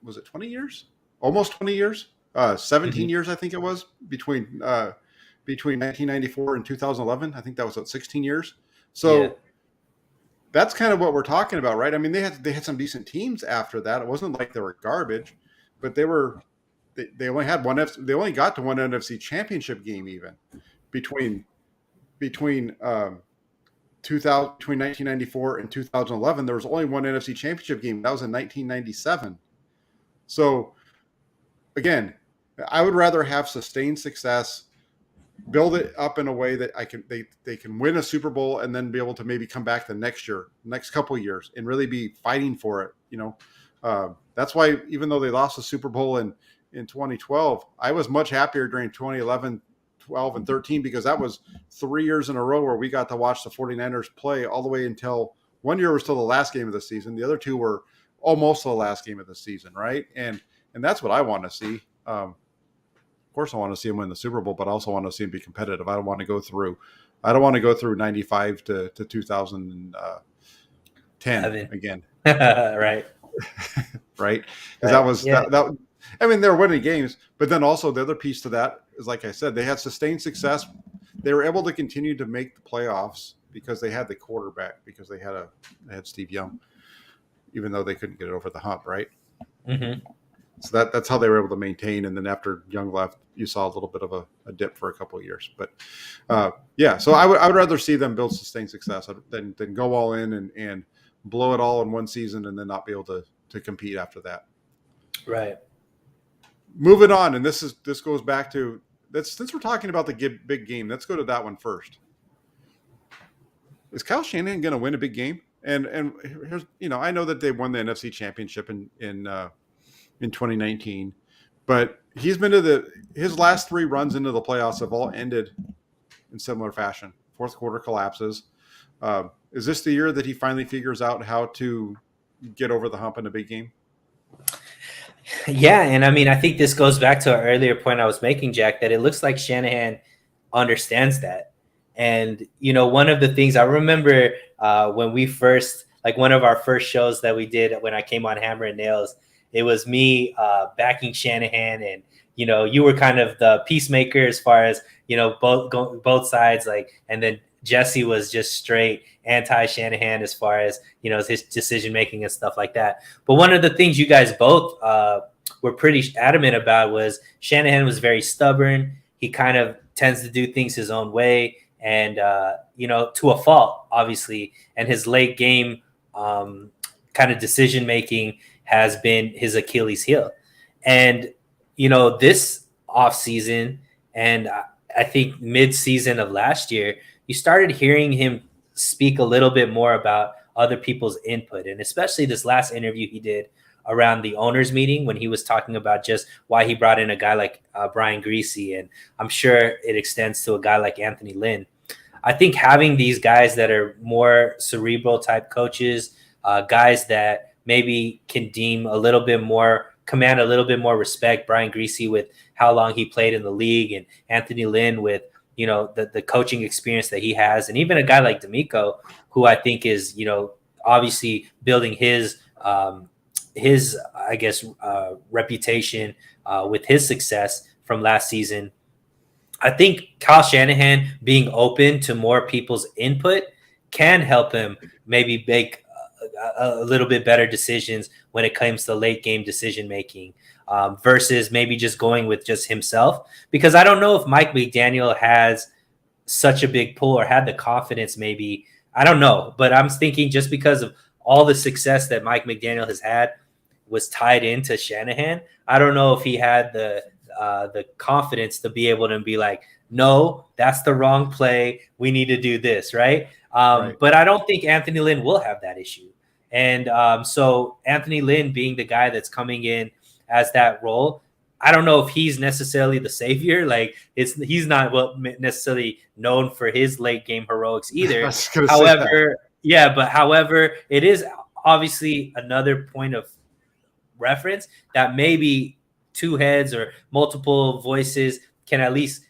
years? Almost 20 years? 17 years, I think it was, between 1994 and 2011. I think that was 16 years. So yeah. That's kind of what we're talking about, right? I mean, they had some decent teams after that. It wasn't like they were garbage, but they only had one. They only got to one NFC Championship game even between 1994 and 2011. There was only one NFC Championship game. That was in 1997. So again, I would rather have sustained success, build it up in a way that they can win a Super Bowl and then be able to maybe come back the next couple of years and really be fighting for it. That's why even though they lost the Super Bowl in 2012, I was much happier during 2011, 12, and 13 because that was 3 years in a row where we got to watch the 49ers play all the way until one year was still the last game of the season. The other two were almost the last game of the season, right? And that's what I want to see. Of course, I want to see him win the Super Bowl, but I also want to see him be competitive. I don't want to go through 95 to 2010 again. Right. Right. Because that was that. I mean, they're winning games, but then also the other piece to that is, like I said, they had sustained success. They were able to continue to make the playoffs because they had the quarterback, because they had Steve Young, even though they couldn't get it over the hump, right? Mm-hmm. So that's how they were able to maintain. And then after Young left, you saw a little bit of a dip for a couple of years. But so I would rather see them build sustained success than go all in and blow it all in one season and then not be able to compete after that. Right. Moving on, and this goes back to that. Since we're talking about the big game, let's go to that one first. Is Kyle Shanahan going to win a big game? And here's, I know that they won the NFC Championship in 2019, but he's been to his last 3 runs into the playoffs have all ended in similar fashion. Fourth quarter collapses. Is this the year that he finally figures out how to get over the hump in a big game? Yeah, and I mean, I think this goes back to an earlier point I was making, Jack, that it looks like Shanahan understands that. And, one of the things I remember when we first, like one of our first shows that we did when I came on Hammer and Nails, it was me backing Shanahan, and, you were kind of the peacemaker as far as, both sides, and then Jesse was just straight anti-Shanahan as far as, his decision-making and stuff like that. But one of the things you guys both were pretty adamant about was Shanahan was very stubborn. He kind of tends to do things his own way and, to a fault, obviously. And his late game kind of decision-making has been his Achilles heel. And, this offseason and I think mid-season of last year, you started hearing him speak a little bit more about other people's input. And especially this last interview he did around the owners meeting when he was talking about just why he brought in a guy like Brian Greasy. And I'm sure it extends to a guy like Anthony Lynn. I think having these guys that are more cerebral type coaches, guys that maybe can deem a little bit more command a little bit more respect. Brian Griese with how long he played in the league, and Anthony Lynn with, you know, the coaching experience that he has, and even a guy like D'Amico, who I think is, you know, obviously building his I guess reputation with his success from last season. I think Kyle Shanahan being open to more people's input can help him maybe make a little bit better decisions when it comes to late game decision making, versus maybe just going with just himself. Because I don't know if Mike McDaniel has such a big pull or had the confidence, maybe. I don't know. But I'm thinking just because of all the success that Mike McDaniel has had was tied into Shanahan. I don't know if he had the confidence to be able to be like, no, that's the wrong play. We need to do this, right? Right. But I don't think Anthony Lynn will have that issue. And so Anthony Lynn being the guy that's coming in as that role, I don't know if he's necessarily the savior. Like he's not necessarily known for his late game heroics either. However, however, it is obviously another point of reference that maybe two heads or multiple voices can at least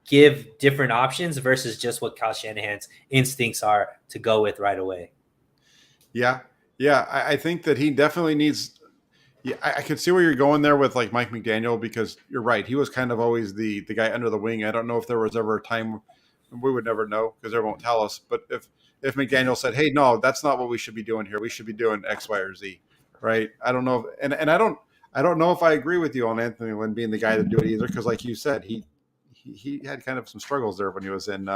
give different options versus just what Kyle Shanahan's instincts are to go with right away. Yeah. I think that he definitely needs. Yeah, I could see where you're going there with like Mike McDaniel, because you're right. He was kind of always the guy under the wing. I don't know if there was ever a time, we would never know because they won't tell us. But if McDaniel said, "Hey, no, that's not what we should be doing here. We should be doing X, Y, or Z," right? I don't know, and I don't know if I agree with you on Anthony Lynn being the guy to do it either, because like you said, he had kind of some struggles there when he was in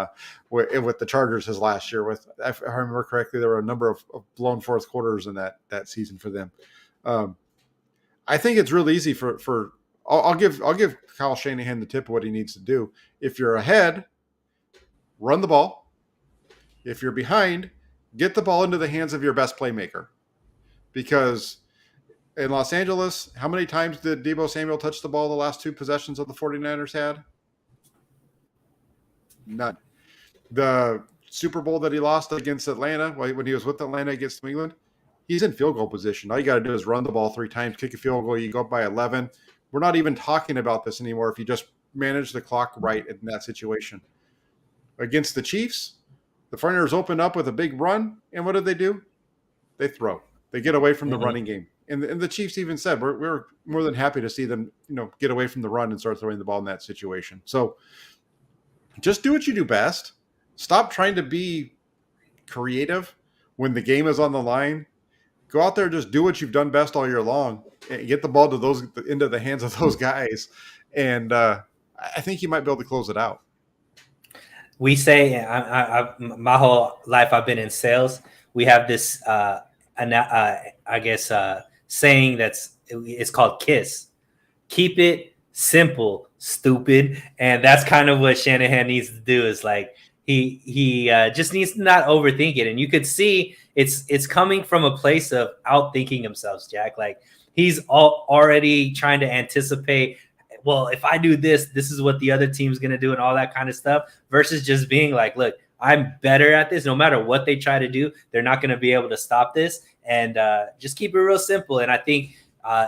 with the Chargers his last year. With, if I remember correctly, there were a number of blown fourth quarters in that season for them. I think it's real easy for I'll give Kyle Shanahan the tip of what he needs to do. If you're ahead, run the ball. If you're behind, get the ball into the hands of your best playmaker. Because in Los Angeles, how many times did Deebo Samuel touch the ball the last two possessions of the 49ers had? None. The Super Bowl that he lost against Atlanta, when he was with Atlanta against New England, he's in field goal position. All you got to do is run the ball 3 times, kick a field goal, you go up by 11. We're not even talking about this anymore if you just manage the clock right in that situation. Against the Chiefs, the 49ers open up with a big run, and what do? They throw. They get away from the running game. And the Chiefs even said, we're more than happy to see them, get away from the run and start throwing the ball in that situation. So just do what you do best. Stop trying to be creative when the game is on the line. Go out there, just do what you've done best all year long, and get the ball into the hands of those guys. And I think you might be able to close it out. We say, my whole life I've been in sales. We have this, saying it's called KISS. Keep it simple, stupid. And that's kind of what Shanahan needs to do, is like he just needs to not overthink it. And you could see it's coming from a place of outthinking himself, Jack. Like he's already trying to anticipate, well, if I do this is what the other team's going to do and all that kind of stuff, versus just being like, look, I'm better at this. No matter what they try to do, they're not going to be able to stop this. And just keep it real simple. And I think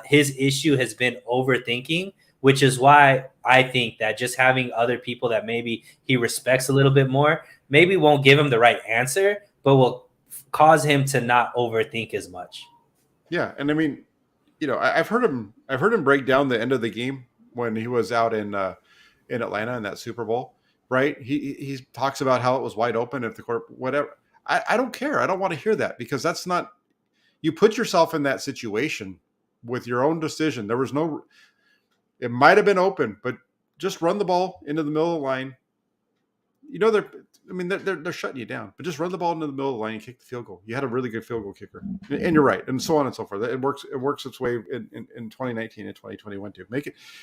his issue has been overthinking, which is why I think that just having other people that maybe he respects a little bit more, maybe won't give him the right answer, but will cause him to not overthink as much. Yeah. And I mean, I've heard him break down the end of the game when he was out in Atlanta in that Super Bowl, right? He talks about how it was wide open if the court, whatever. I don't care. I don't want to hear that, because that's not, you put yourself in that situation with your own decision. There was no, it might have been open, but just run the ball into the middle of the line. They're shutting you down, but just run the ball into the middle of the line and kick the field goal. You had a really good field goal kicker, and you're right, and so on and so forth. It works its way in 2019 and 2021 too.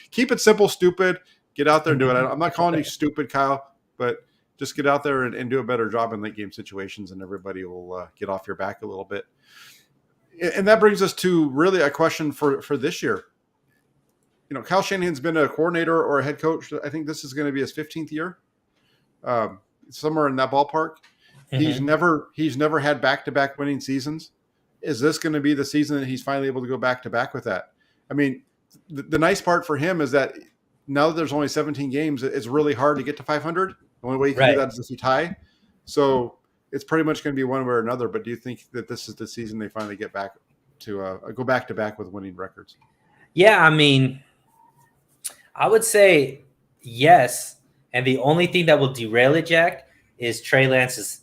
Keep it simple, stupid. Get out there and do it. I'm not calling you stupid, Kyle, but just get out there and do a better job in late game situations, and everybody will get off your back a little bit. And that brings us to really a question for this year. Kyle Shanahan's been a coordinator or a head coach. I think this is going to be his 15th year, somewhere in that ballpark. Mm-hmm. He's never had back-to-back winning seasons. Is this going to be the season that he's finally able to go back-to-back with that? I mean, the nice part for him is that now that there's only 17 games, it's really hard to get to 500. The only way you can do Right. that is if you tie. So it's pretty much going to be one way or another. But do you think that this is the season they finally get back to go back to back with winning records? Yeah, I mean, I would say yes. And the only thing that will derail it, Jack, is Trey Lance's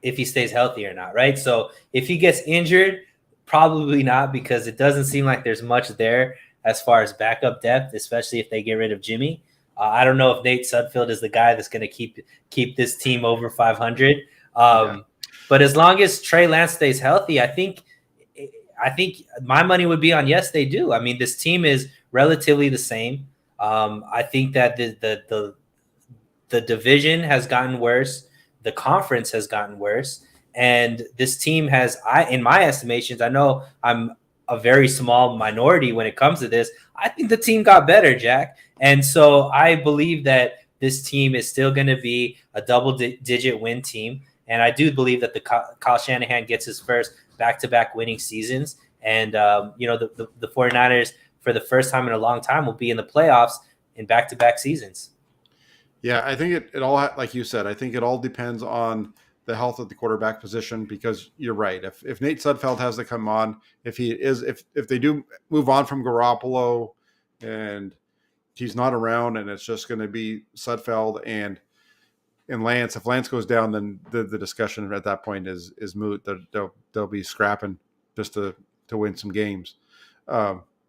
if he stays healthy or not, right? So if he gets injured, probably not, because it doesn't seem like there's much there as far as backup depth, especially if they get rid of Jimmy. I don't know if Nate Sudfeld is the guy that's going to keep this team over 500. But as long as Trey Lance stays healthy, I think my money would be on yes, they do. I mean, this team is relatively the same. I think that the division has gotten worse. The conference has gotten worse. And this team has, in my estimations, I know I'm a very small minority when it comes to this. I think the team got better, Jack. And so I believe that this team is still going to be a double-digit win team. And I do believe that the Kyle Shanahan gets his first back-to-back winning seasons. And, the 49ers, for the first time in a long time, will be in the playoffs in back-to-back seasons. Yeah, I think it all, like you said, I think it all depends on the health of the quarterback position, because you're right. If Nate Sudfeld has to come on, if they do move on from Garoppolo and he's not around and it's just going to be Sudfeld and Lance, if Lance goes down, then the discussion at that point is moot. They'll be scrapping just to win some games.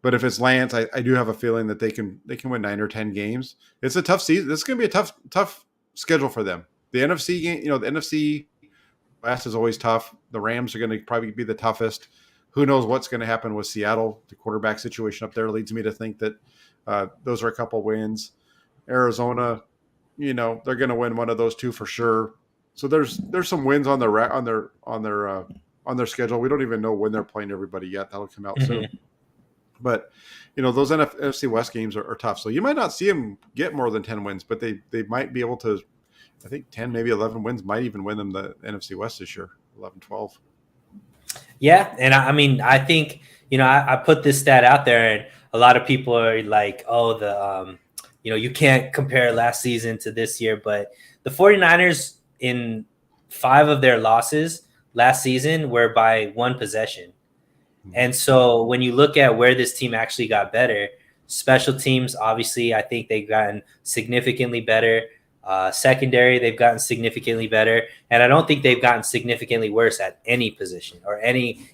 But if it's Lance, I do have a feeling that they can win 9 or 10 games. It's a tough season. This is going to be a tough schedule for them. The NFC game, the NFC West is always tough. The Rams are going to probably be the toughest. Who knows what's going to happen with Seattle? The quarterback situation up there leads me to think that those are a couple wins. Arizona, they're going to win one of those two for sure. So there's some wins on their schedule. We don't even know when they're playing everybody yet. That'll come out soon. But, those NFC West games are tough. So you might not see them get more than 10 wins, but they might be able to, I think 10, maybe 11 wins might even win them the NFC West this year, 11, 12. Yeah. And I think, I put this stat out there and a lot of people are like, oh, you can't compare last season to this year. But the 49ers, in 5 of their losses last season, were by 1 possession. And so when you look at where this team actually got better, special teams, obviously, I think they've gotten significantly better. Secondary, they've gotten significantly better. And I don't think they've gotten significantly worse at any position or any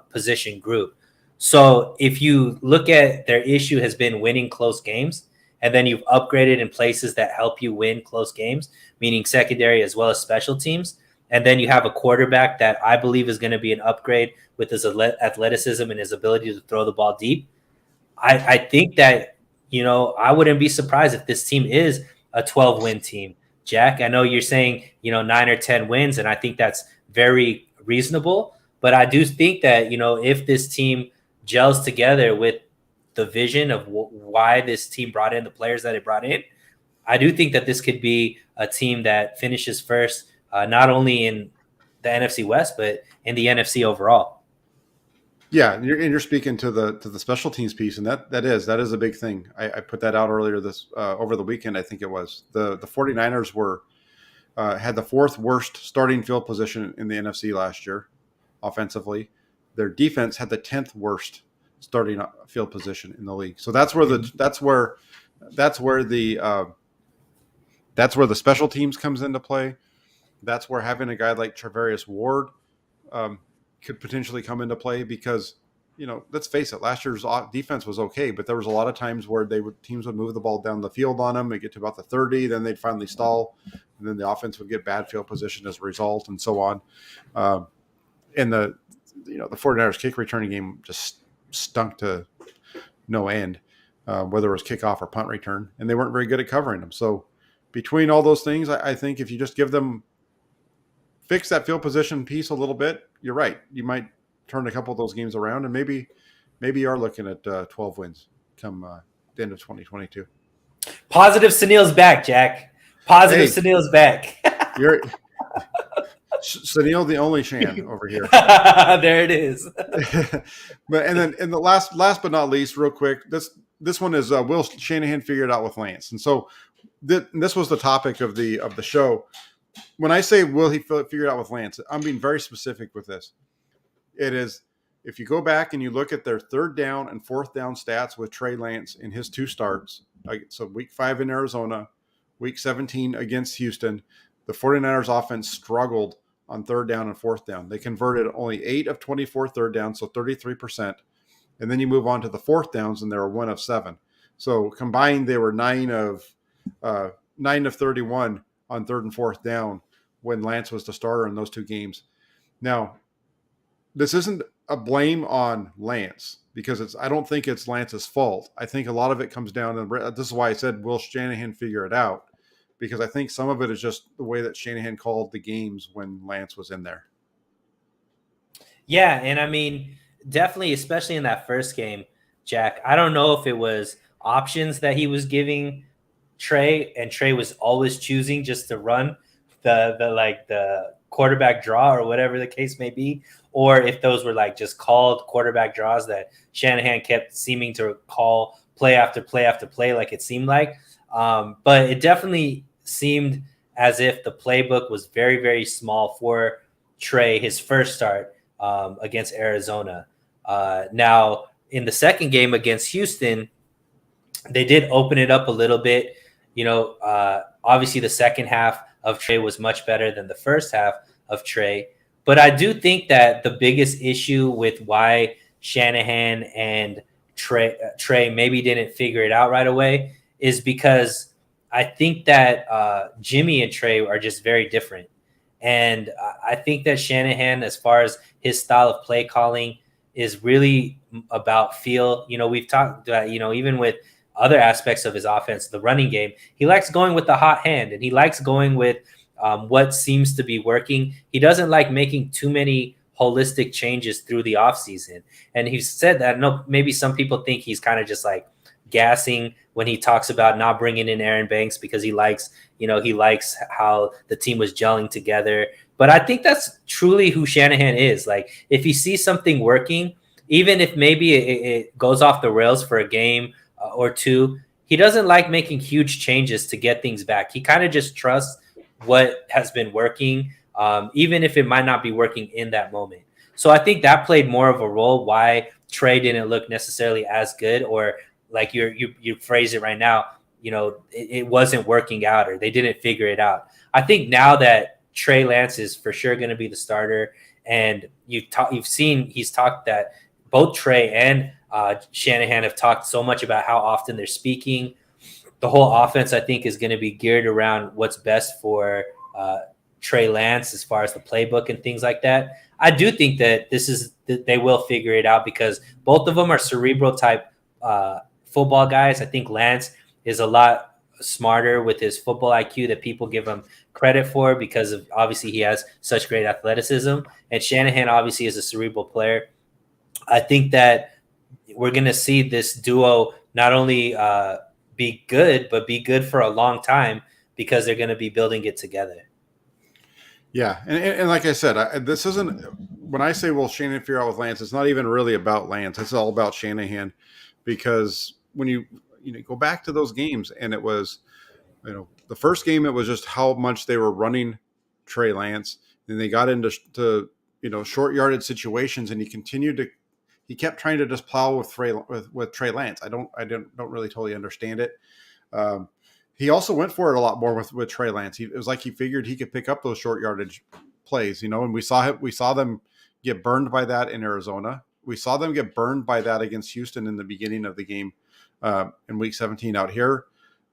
position group. So if you look at their issue has been winning close games, and then you've upgraded in places that help you win close games, meaning secondary as well as special teams. And then you have a quarterback that I believe is going to be an upgrade with his athleticism and his ability to throw the ball deep. I think that, I wouldn't be surprised if this team is a 12-win team. Jack, I know you're saying, 9 or 10 wins, and I think that's very reasonable. But I do think that, if this team gels together with the vision of why this team brought in the players that it brought in, I do think that this could be a team that finishes first, not only in the NFC West, but in the NFC overall. Yeah, and you're speaking to the special teams piece, and that is a big thing. I put that out earlier this over the weekend. I think it was the 49ers had the 4th worst starting field position in the NFC last year, offensively. Their defense had the 10th worst starting field position in the league. So that's where the special teams comes into play. That's where having a guy like Travarius Ward could potentially come into play, because, let's face it, last year's defense was okay, but there was a lot of times where teams would move the ball down the field on them. They'd get to about the 30, then they'd finally stall, and then the offense would get bad field position as a result, and so on. And the 49ers kick returning game just stunk to no end, whether it was kickoff or punt return, and they weren't very good at covering them. So between all those things, I think if you just fix that field position piece a little bit, you're right. You might turn a couple of those games around, and maybe you are looking at 12 wins come the end of 2022. Positive Suneil's back, Jack. Suneil's back. Suneil, the only Shan over here. There it is. But and the last but not least, real quick, this one is will Shanahan figure it out with Lance? And so this was the topic of the show. When I say will he figure it out with Lance, I'm being very specific with this. It is, if you go back and you look at their third down and fourth down stats with Trey Lance in his 2 starts, so week 5 in Arizona, week 17 against Houston, the 49ers offense struggled on third down and fourth down. They converted only 8 of 24 third downs, so 33%. And then you move on to the fourth downs, and they were 1 of 7. So combined, they were 9 of 31 on third and fourth down when Lance was the starter in those 2 games. Now, this isn't a blame on Lance because I don't think it's Lance's fault. I think a lot of it comes down, and this is why I said, will Shanahan figure it out? Because I think some of it is just the way that Shanahan called the games when Lance was in there. Yeah, and I mean, definitely, especially in that first game, Jack, I don't know if it was options that he was giving Trey, and Trey was always choosing just to run the quarterback draw or whatever the case may be, or if those were like just called quarterback draws that Shanahan kept seeming to call play after play after play, like it seemed like. But it definitely seemed as if the playbook was very, very small for Trey, his first start against Arizona. Now, in the second game against Houston, they did open it up a little bit. Obviously the second half of Trey was much better than the first half of Trey. But I do think that the biggest issue with why Shanahan and Trey maybe didn't figure it out right away is because I think that Jimmy and Trey are just very different. And I think that Shanahan, as far as his style of play calling, is really about feel. We've talked about, even with other aspects of his offense, the running game, he likes going with the hot hand, and he likes going with what seems to be working. He doesn't like making too many holistic changes through the offseason. And he said that, maybe some people think he's kind of just like gassing when he talks about not bringing in Aaron Banks because he likes how the team was gelling together. But I think that's truly who Shanahan is. Like, if he sees something working, even if maybe it goes off the rails for a game or two, he doesn't like making huge changes to get things back. He kind of just trusts what has been working, even if it might not be working in that moment. So I think that played more of a role why Trey didn't look necessarily as good, or like you phrase it right now, it wasn't working out, or they didn't figure it out. I think now that Trey Lance is for sure going to be the starter, and you've seen he's talked that both Trey and Shanahan have talked so much about how often they're speaking. The whole offense, I think, is going to be geared around what's best for Trey Lance as far as the playbook and things like that. I do think that they will figure it out because both of them are cerebral type football guys. I think Lance is a lot smarter with his football IQ that people give him credit for because of obviously he has such great athleticism. And Shanahan obviously is a cerebral player. I think that we're going to see this duo not only be good, but be good for a long time because they're going to be building it together. Yeah. And like I said, this isn't, when I say, well, Shanahan figure out with Lance, it's not even really about Lance. It's all about Shanahan, because when you go back to those games, and it was, the first game, it was just how much they were running Trey Lance. Then they got into short yarded situations, and he kept trying to just plow with Trey Lance. I don't really totally understand it. He also went for it a lot more with Trey Lance. It was like he figured he could pick up those short yardage plays, and we saw them get burned by that in Arizona. We saw them get burned by that against Houston in the beginning of the game in week 17 out here.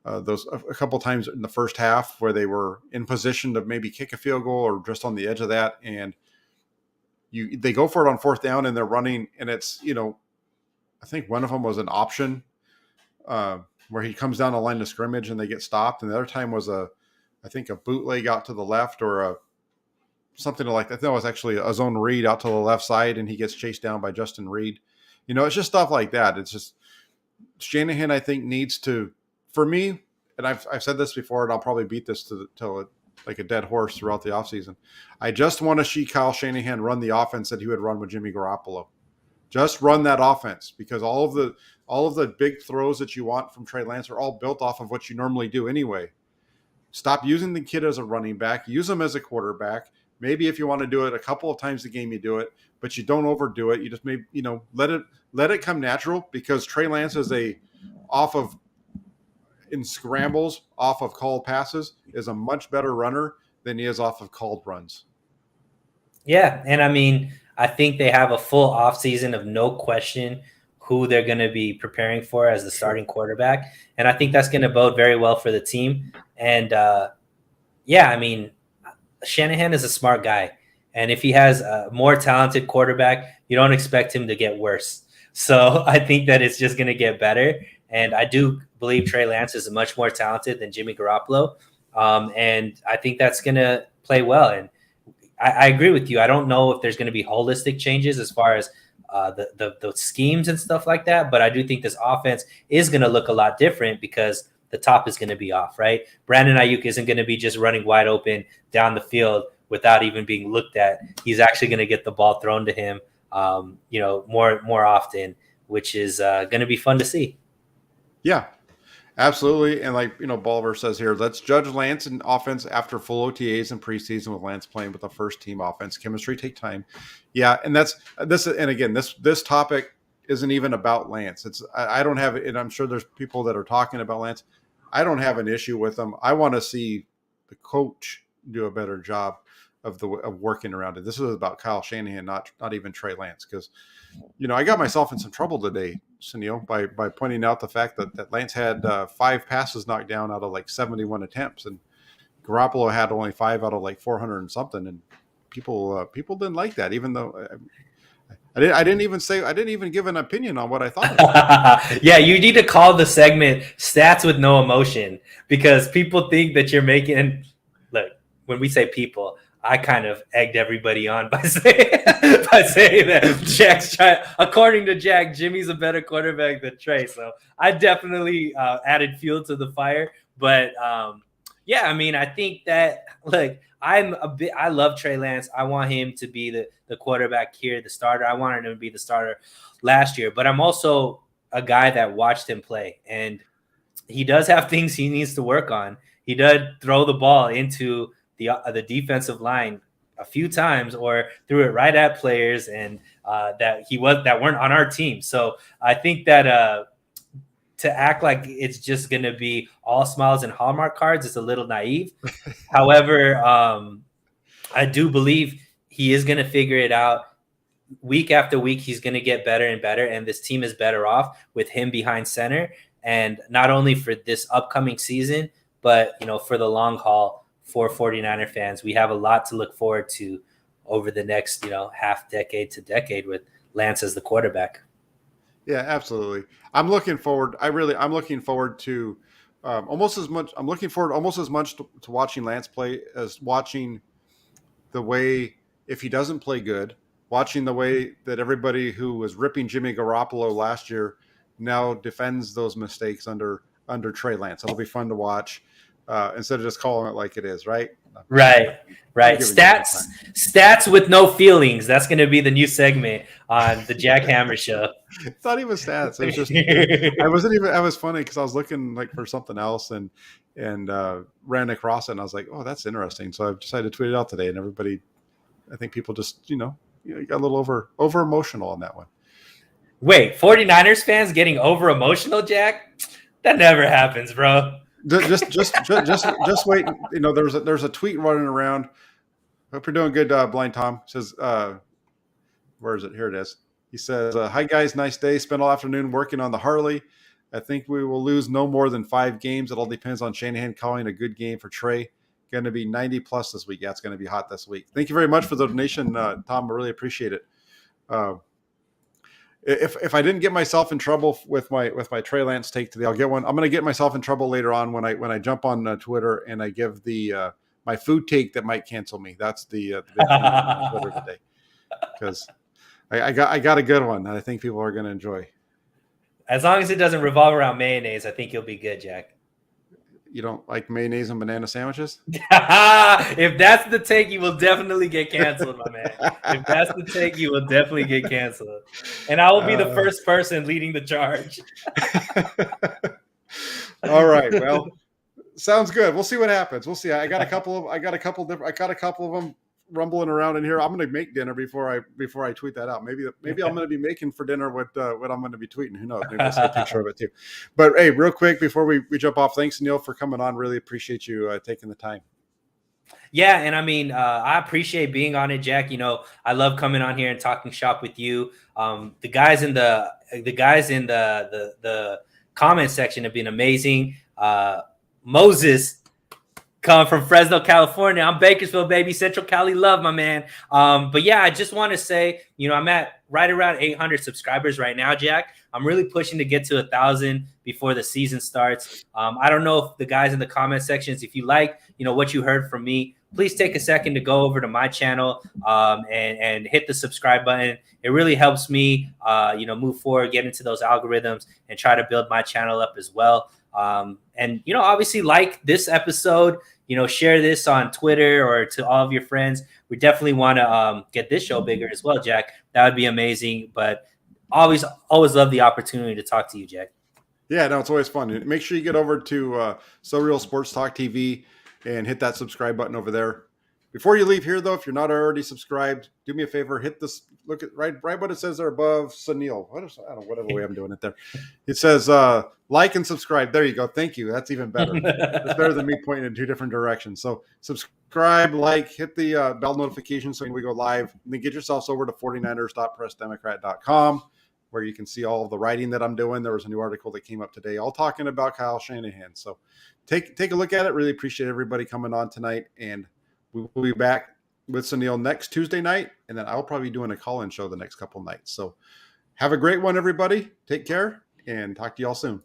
Those a couple times in the first half where they were in position to maybe kick a field goal or just on the edge of that, and they go for it on fourth down and they're running, and it's I think one of them was an option where he comes down the line of scrimmage and they get stopped, and the other time was I think a bootleg out to the left or something like that. I think it was actually a zone read out to the left side, and he gets chased down by Justin Reed. It's just stuff like that. It's just Shanahan, I think, needs to, for me, and I've said this before, and I'll probably beat this till like a dead horse throughout the offseason. I just want to see Kyle Shanahan run the offense that he would run with Jimmy Garoppolo. Just run that offense, because all of the big throws that you want from Trey Lance are all built off of what you normally do anyway. Stop using the kid as a running back. Use him as a quarterback. Maybe if you want to do it a couple of times a game, you do it, but you don't overdo it. You just maybe, let it come natural, because Trey Lance is in scrambles, off of called passes, is a much better runner than he is off of called runs. Yeah, and I mean, I think they have a full offseason of no question who they're going to be preparing for as the starting quarterback. And I think that's going to bode very well for the team. And I mean, Shanahan is a smart guy. And if he has a more talented quarterback, you don't expect him to get worse. So I think that it's just going to get better. And I do believe Trey Lance is much more talented than Jimmy Garoppolo. And I think that's going to play well. And I agree with you. I don't know if there's going to be holistic changes as far as the schemes and stuff like that. But I do think this offense is going to look a lot different, because the top is going to be off, right? Brandon Ayuk isn't going to be just running wide open down the field without even being looked at. He's actually going to get the ball thrown to him, more often, which is going to be fun to see. Yeah, absolutely. And like, Bolivar says here, let's judge Lance and offense after full OTAs and preseason, with Lance playing with the first team offense. Chemistry take time. Yeah. And that's this. And again, this topic isn't even about Lance. I don't have it. And I'm sure there's people that are talking about Lance. I don't have an issue with them. I want to see the coach do a better job of working around it. This is about Kyle Shanahan, not even Trey Lance. Because, I got myself in some trouble today, Suneil, by pointing out the fact that Lance had 5 passes knocked down out of like 71 attempts, and Garoppolo had only 5 out of like 400 and something. And people didn't like that, even though I didn't even give an opinion on what I thought. Yeah, you need to call the segment "Stats with No Emotion," because people think that you're making. Look, when we say people, I kind of egged everybody on by saying that Jack's trying. According to Jack, Jimmy's a better quarterback than Trey. So I definitely added fuel to the fire. But I mean, I think that I love Trey Lance. I want him to be the quarterback here, the starter. I wanted him to be the starter last year. But I'm also a guy that watched him play, and he does have things he needs to work on. He did throw the ball into the defensive line a few times, or threw it right at players, and that weren't on our team. So I think that to act like it's just going to be all smiles and Hallmark cards is a little naive. However, I do believe he is going to figure it out. Week after week, he's going to get better and better, and this team is better off with him behind center. And not only for this upcoming season, but for the long haul for 49er fans. We have a lot to look forward to over the next half decade to decade with Lance as the quarterback. Yeah, absolutely. I'm looking forward to almost as much. I'm looking forward almost as much to watching Lance play as watching the way, if he doesn't play good, watching the way that everybody who was ripping Jimmy Garoppolo last year now defends those mistakes under Trey Lance. It'll be fun to watch instead of just calling it like it is, right? Right. Stats with no feelings. That's going to be the new segment on the Jack Hammer Show. It's not even stats. It was just I was funny because I was looking like for something else and ran across it, and I was like, oh, that's interesting. So I decided to tweet it out today, and everybody, I think people just got a little over emotional on that one. Wait, 49ers fans getting over emotional, Jack? That never happens, bro. Just wait. There's a tweet running around. Hope you're doing good, Blind Tom. Says, where is it? Here it is. He says, hi guys, nice day. Spent all afternoon working on the Harley. I think we will lose no more than 5 games. It all depends on Shanahan calling a good game for Trey. Going to be 90 plus this week. Yeah, it's going to be hot this week. Thank you very much for the donation, Tom. I really appreciate it. If I didn't get myself in trouble with my Trey Lance take today, I'll get one. I'm going to get myself in trouble later on when I jump on Twitter and I give the my food take that might cancel me. That's the big thing on Twitter today, because I got a good one that I think people are going to enjoy. As long as it doesn't revolve around mayonnaise, I think you'll be good, Jack. You don't like mayonnaise and banana sandwiches? If that's the take, you will definitely get canceled, my man. If that's the take, you will definitely get canceled. And I will be the first person leading the charge. All right. Well, sounds good. We'll see what happens. We'll see. I got a couple of them rumbling around in here. I'm going to make dinner before I tweet that out. Maybe I'm going to be making for dinner what I'm going to be tweeting. Who knows? Maybe I'll see a picture of it too. But hey, real quick before we jump off, thanks Neil for coming on. Really appreciate you taking the time. Yeah, and I mean, I appreciate being on it, Jack. You know, I love coming on here and talking shop with you. The guys in the comment section have been amazing. Moses coming from Fresno, California. I'm Bakersfield, baby. Central Cali love, my man. But yeah, I just want to say, you know, I'm at right around 800 subscribers right now, Jack. I'm really pushing to get to 1,000 before the season starts. I don't know if the guys in the comment sections, if you like, you know, what you heard from me, please take a second to go over to my channel and hit the subscribe button. It really helps me, you know, move forward, get into those algorithms, and try to build my channel up as well. And, you know, obviously like this episode, you know, share this on Twitter or to all of your friends. We definitely want to get this show bigger as well, Jack. That would be amazing. But always love the opportunity to talk to you, Jack. Yeah, no, it's always fun. Make sure you get over to So Real Sports Talk TV and hit that subscribe button over there. Before you leave here, though, if you're not already subscribed, do me a favor, hit this. Look at right what it says there above. Suneil, I don't know, whatever way I'm doing it there. It says like and subscribe. There you go. Thank you. That's even better. It's better than me pointing in two different directions. So subscribe, like, hit the bell notification so when we go live. And then get yourselves over to 49ers.pressdemocrat.com where you can see all of the writing that I'm doing. There was a new article that came up today, all talking about Kyle Shanahan. So take a look at it. Really appreciate everybody coming on tonight, and we'll be back with Suneil next Tuesday night, and then I'll probably be doing a call-in show the next couple nights. So have a great one, everybody. Take care, and talk to you all soon.